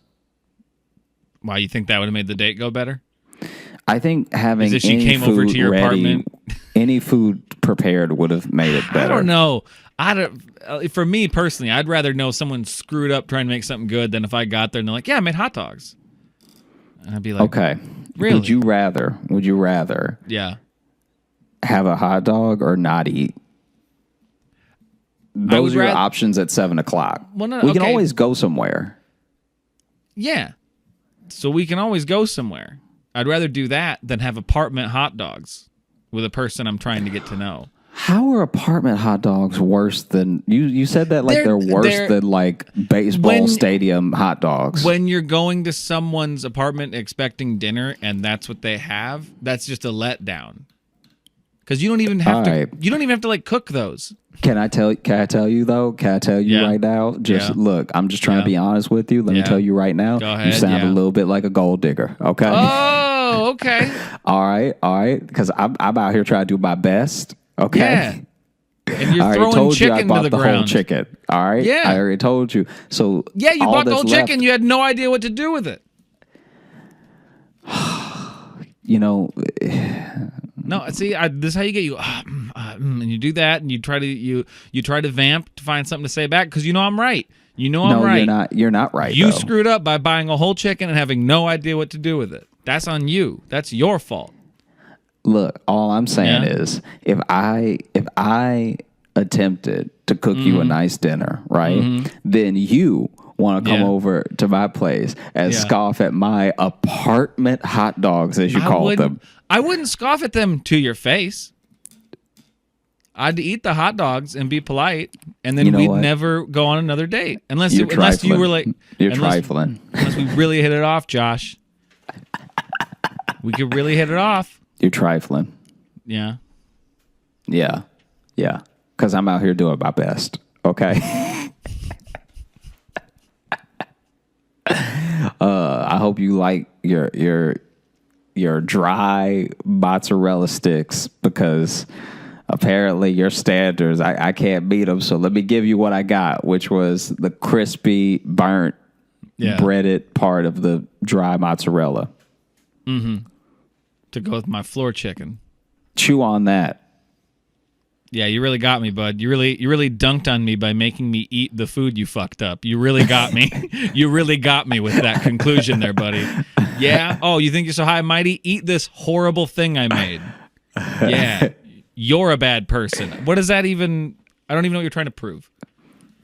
Why, you think that would have made the date go better? I think having As if she came over to your apartment Any food prepared would have made it better. I don't know. For me personally, I'd rather know someone screwed up trying to make something good than if I got there and they're like, "Yeah, I made hot dogs." And I'd be like, Okay. Really? Would you rather Yeah. have a hot dog or not eat? Those are your options at 7:00. Well, no, we can okay. always go somewhere. Yeah. So we can always go somewhere. I'd rather do that than have apartment hot dogs with a person I'm trying to get to know. How are apartment hot dogs worse than you said that like they're worse than like baseball stadium hot dogs? When you're going to someone's apartment expecting dinner and that's what they have, that's just a letdown. Because you don't even have to like cook those. Can I tell you though? Can I tell you right now? Just look, I'm just trying to be honest with you. Let me tell you right now. Go ahead, you sound a little bit like a gold digger. Okay. Oh, okay. All right. Because I'm out here trying to do my best. Okay. Yeah. And you're I throwing told chicken you I bought to the whole ground. chicken. All right. Yeah. I already told you. So yeah, you bought the whole chicken. Left, You had no idea what to do with it. You know. No, see, this is how you get and you do that, and you try to vamp to find something to say back because you know I'm right. I'm right. You're not right. You though. screwed up by buying a whole chicken and having no idea what to do with it. That's on you. That's your fault. Look, all I'm saying is if I attempted to cook you a nice dinner, right? Then you want to come over to my place and scoff at my apartment hot dogs, as you call them. I wouldn't scoff at them to your face. I'd eat the hot dogs and be polite, and then we'd never go on another date unless you were like trifling. Unless we really hit it off, Josh. We could really hit it off. You're trifling. Yeah. Yeah. Because I'm out here doing my best. Okay. I hope you like your dry mozzarella sticks because apparently your standards, I can't beat them. So let me give you what I got, which was the crispy, burnt, breaded part of the dry mozzarella. Mm-hmm. To go with my floor chicken. Chew on that. Yeah, you really got me, bud. You really dunked on me by making me eat the food you fucked up. You really got me. You really got me with that conclusion there, buddy. Yeah? Oh, you think you're so high and mighty? Eat this horrible thing I made. Yeah. You're a bad person. What does that even... I don't even know what you're trying to prove.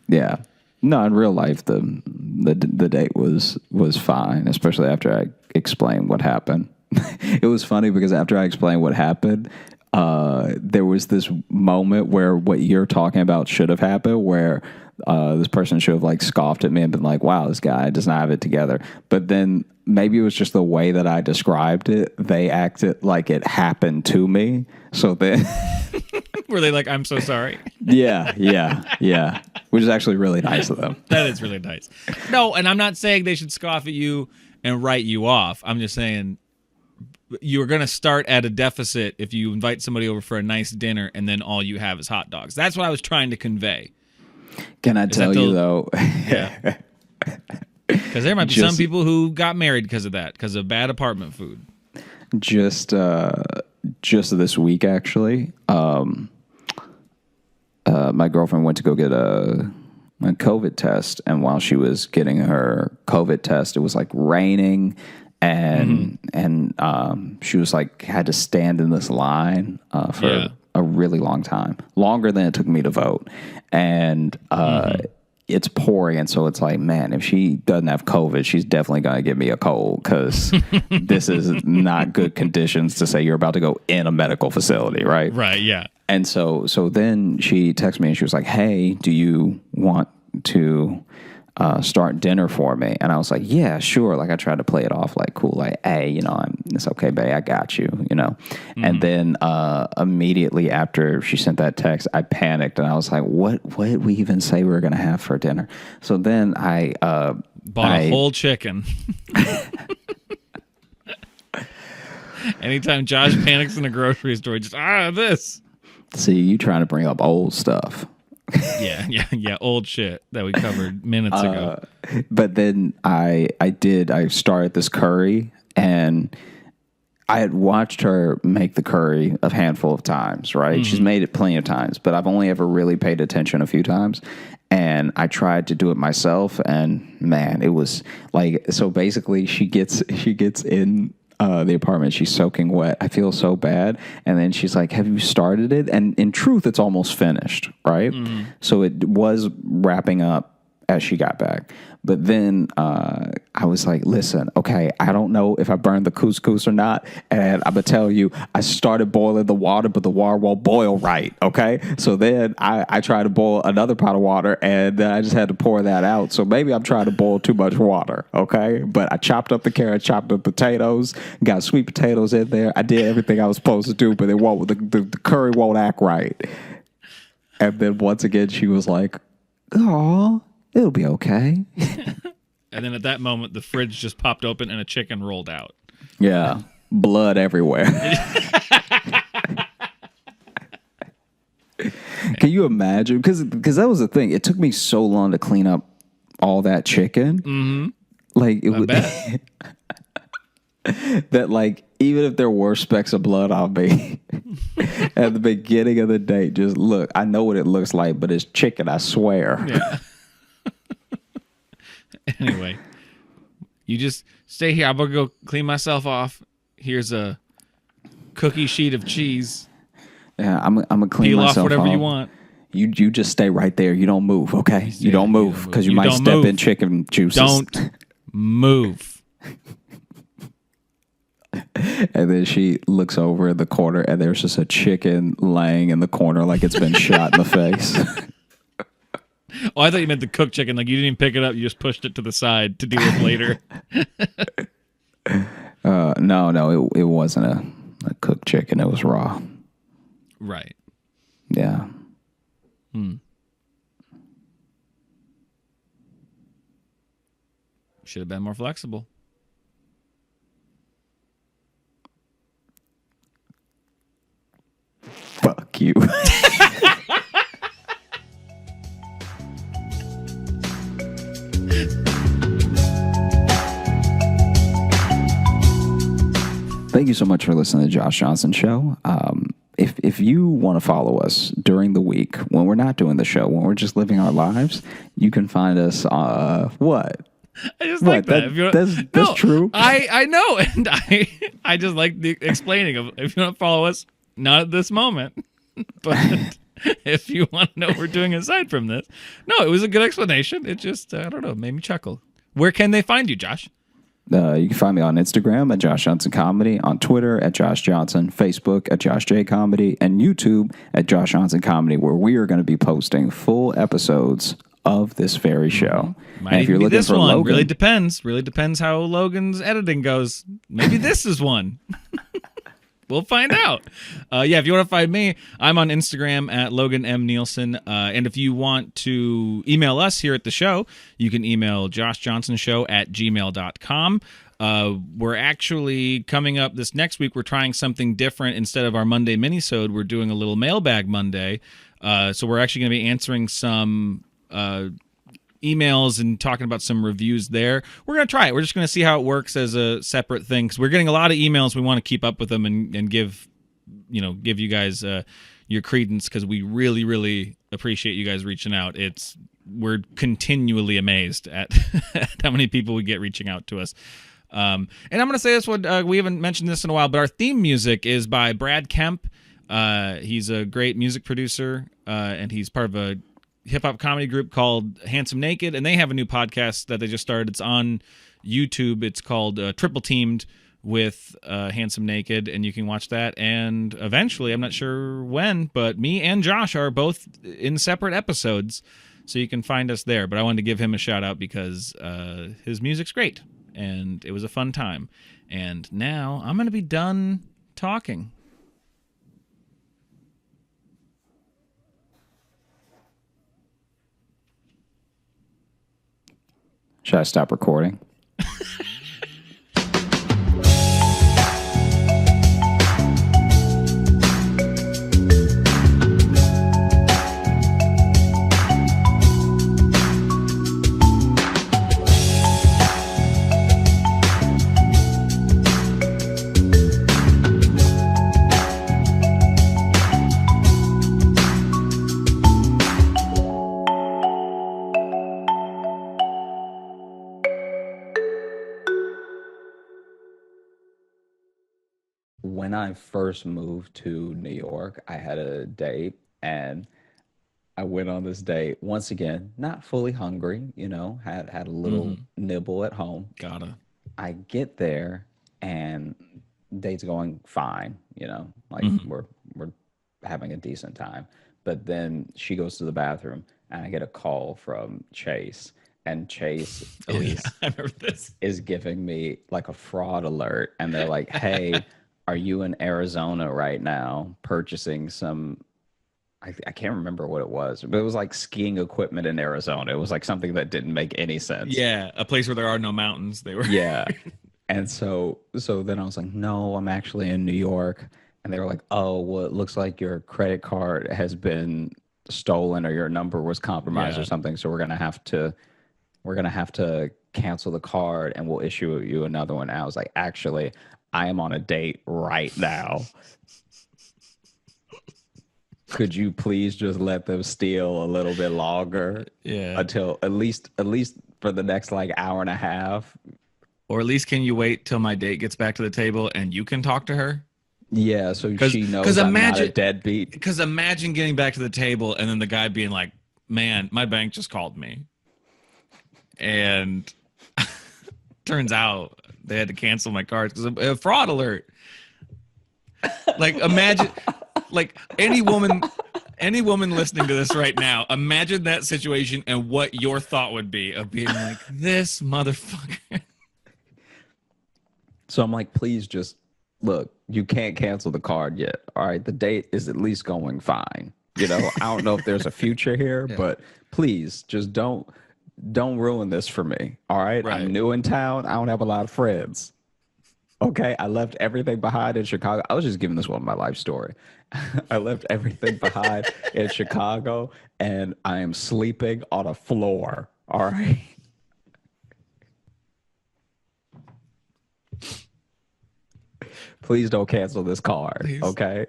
Yeah. No, in real life, the date was fine, especially after I explained what happened. It was funny because after I explained what happened... there was this moment where what you're talking about should have happened, where this person should have like scoffed at me and been like, wow, this guy does not have it together. But then maybe it was just the way that I described it. They acted like it happened to me. So then... Were they like, I'm so sorry? Yeah. Which is actually really nice of them. That is really nice. No, and I'm not saying they should scoff at you and write you off. I'm just saying... You're going to start at a deficit if you invite somebody over for a nice dinner and then all you have is hot dogs. That's what I was trying to convey. Can I tell you, though? Yeah. Because there might be some people who got married because of that, because of bad apartment food. Just this week, actually, my girlfriend went to go get a COVID test. And while she was getting her COVID test, it was like raining. And she was like had to stand in this line for a really long time, longer than it took me to vote. And it's pouring, and so it's like, man, if she doesn't have COVID, she's definitely gonna give me a cold because this is not good conditions to say you're about to go in a medical facility, right? Right. Yeah. And so then she texted me and she was like, "Hey, do you want to?" Start dinner for me. And I was like, yeah, sure. Like I tried to play it off like cool, like, hey, it's okay, babe, I got you, And then immediately after she sent that text, I panicked and I was like, what did we even say we were going to have for dinner? So then I bought a whole chicken. Anytime Josh panics in the grocery store, just this. See, you trying to bring up old stuff. Yeah, old shit that we covered minutes ago. But then I started this curry, and I had watched her make the curry a handful of times, right? She's made it plenty of times, but I've only ever really paid attention a few times. And I tried to do it myself, and man, it was like, so basically she gets in the apartment, she's soaking wet. I feel so bad. And then she's like, have you started it? And in truth, it's almost finished, right? So it was wrapping up as she got back. But then I was like, listen, okay, I don't know if I burned the couscous or not. And I'm going to tell you, I started boiling the water, but the water won't boil right, okay? So then I tried to boil another pot of water, and then I just had to pour that out. So maybe I'm trying to boil too much water, okay? But I chopped up the carrots, chopped up potatoes, got sweet potatoes in there. I did everything I was supposed to do, but the curry won't act right. And then once again, she was like, oh, it'll be okay. And then at that moment, the fridge just popped open and a chicken rolled out. Yeah. Blood everywhere. Can you imagine? Because that was the thing. It took me so long to clean up all that chicken. Mm-hmm. Like, it would. That, like, even if there were specks of blood on me at the beginning of the day, just look, I know what it looks like, but it's chicken, I swear. Yeah. Anyway, you just stay here. I'm going to go clean myself off. Here's a cookie sheet of cheese. Yeah, I'm going to clean Peel myself off whatever off. you want. You just stay right there. You don't move, okay? You don't move because you might don't step move. in chicken juices. Don't move. And then she looks over in the corner, and there's just a chicken laying in the corner like it's been shot in the face. Oh, I thought you meant the cooked chicken. Like, you didn't even pick it up. You just pushed it to the side to deal with later. No, it wasn't a cooked chicken. It was raw. Right. Yeah. Should have been more flexible. Fuck you. Thank you so much for listening to the Josh Johnson Show. If you want to follow us during the week when we're not doing the show, when we're just living our lives, you can find us. What? I just like that. That's true. I know, and I just like the explaining of, if you want to follow us, not at this moment, but if you want to know what we're doing aside from this. No, it was a good explanation. It just, I don't know, made me chuckle. Where can they find you, Josh? You can find me on Instagram at Josh Johnson Comedy, on Twitter at Josh Johnson, Facebook at Josh J Comedy, and YouTube at Josh Johnson Comedy, where we are going to be posting full episodes of this very show. Might and if even you're be looking this for one. Logan, Really depends how Logan's editing goes. Maybe this is one. We'll find out. If you want to find me, I'm on Instagram at Logan M. Nielsen. And if you want to email us here at the show, you can email joshjohnsonshow@gmail.com. We're actually coming up this next week. We're trying something different. Instead of our Monday minisode, we're doing a little mailbag Monday. So we're actually going to be answering some emails and talking about some reviews there. We're going to try it. We're just going to see how it works as a separate thing, because we're getting a lot of emails. We want to keep up with them and give you guys your credence, because we really, really appreciate you guys reaching out. We're continually amazed at how many people we get reaching out to us. And I'm going to say this one, we haven't mentioned this in a while, but our theme music is by Brad Kemp. He's a great music producer, and he's part of a hip-hop comedy group called Handsome Naked, and they have a new podcast that they just started. It's on YouTube. It's called Triple Teamed with Handsome Naked, and you can watch that. And eventually, I'm not sure when, but me and Josh are both in separate episodes, so you can find us there. But I wanted to give him a shout-out because his music's great, and it was a fun time. And now I'm going to be done talking. should I stop recording? I first moved to New York, I had a date and I went on this date once again, not fully hungry, had a little nibble at home. Gotta. I get there and date's going fine, like we're having a decent time. But then she goes to the bathroom and I get a call from Chase. And Chase I remember this. is giving me like a fraud alert. And they're like, hey, are you in Arizona right now purchasing some, I can't remember what it was, but it was like skiing equipment in Arizona. It was like something that didn't make any sense. Yeah, a place where there are no mountains. They were. Yeah. And so then I was like, no, I'm actually in New York. And they were like, oh, well, it looks like your credit card has been stolen or your number was compromised or something. So we're gonna have to cancel the card and we'll issue you another one. And I was like, actually, I am on a date right now. Could you please just let them steal a little bit longer? Yeah. Until at least for the next like hour and a half. Or at least can you wait till my date gets back to the table and you can talk to her? Yeah, so she knows I'm not a deadbeat. Because imagine getting back to the table and then the guy being like, man, my bank just called me. And turns out they had to cancel my card because of a fraud alert. Like, imagine, like any woman listening to this right now, imagine that situation and what your thought would be of being like, this motherfucker. So I'm like, please just look, you can't cancel the card yet. All right, the date is at least going fine. I don't know if there's a future here, but please just don't ruin this for me. All right? I'm new in town. I don't have a lot of friends. Okay, I left everything behind in Chicago. I was just giving this one my life story. I left everything behind in Chicago, and I am sleeping on a floor. All right? Please don't cancel this card, please. Okay?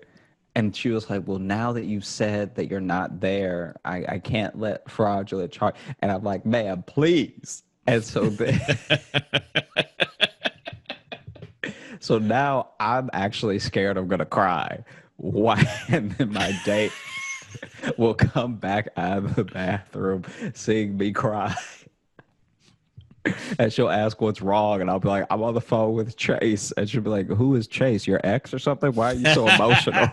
And she was like, well, now that you've said that you're not there, I can't let fraudulent charge. And I'm like, ma'am, please. And so then, so now I'm actually scared I'm going to cry. Why? And then my date will come back out of the bathroom seeing me cry. And she'll ask what's wrong, and I'll be like, I'm on the phone with Chase. And she'll be like, who is Chase? Your ex or something? Why are you so emotional?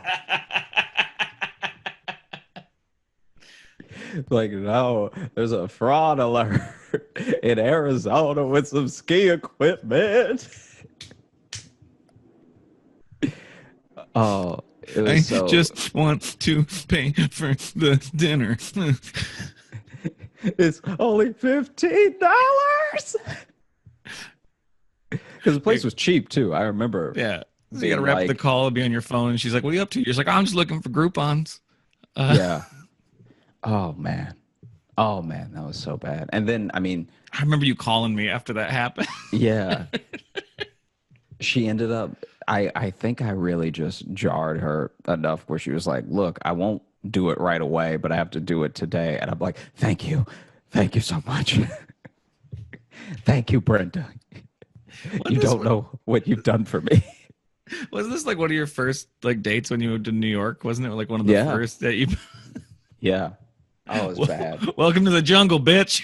Like, no, there's a fraud alert in Arizona with some ski equipment. Oh, it was just want to pay for the dinner. It's only $15 because the place was cheap too. I remember. Yeah, so you got to wrap the call and be on your phone. And she's like, "What are you up to?" You're just like, "I'm just looking for Groupons." Yeah. Oh man, that was so bad. And then I remember you calling me after that happened. Yeah. She ended up. I think I really just jarred her enough where she was like, "Look, I won't do it right away, but I have to do it today." And I'm like, thank you so much. Thank you, Brenda. You don't know what you've done for me. Was this like one of your first like dates when you moved to New York? Wasn't it like one of the first that you? Yeah. Oh, it was bad. Welcome to the jungle, bitch.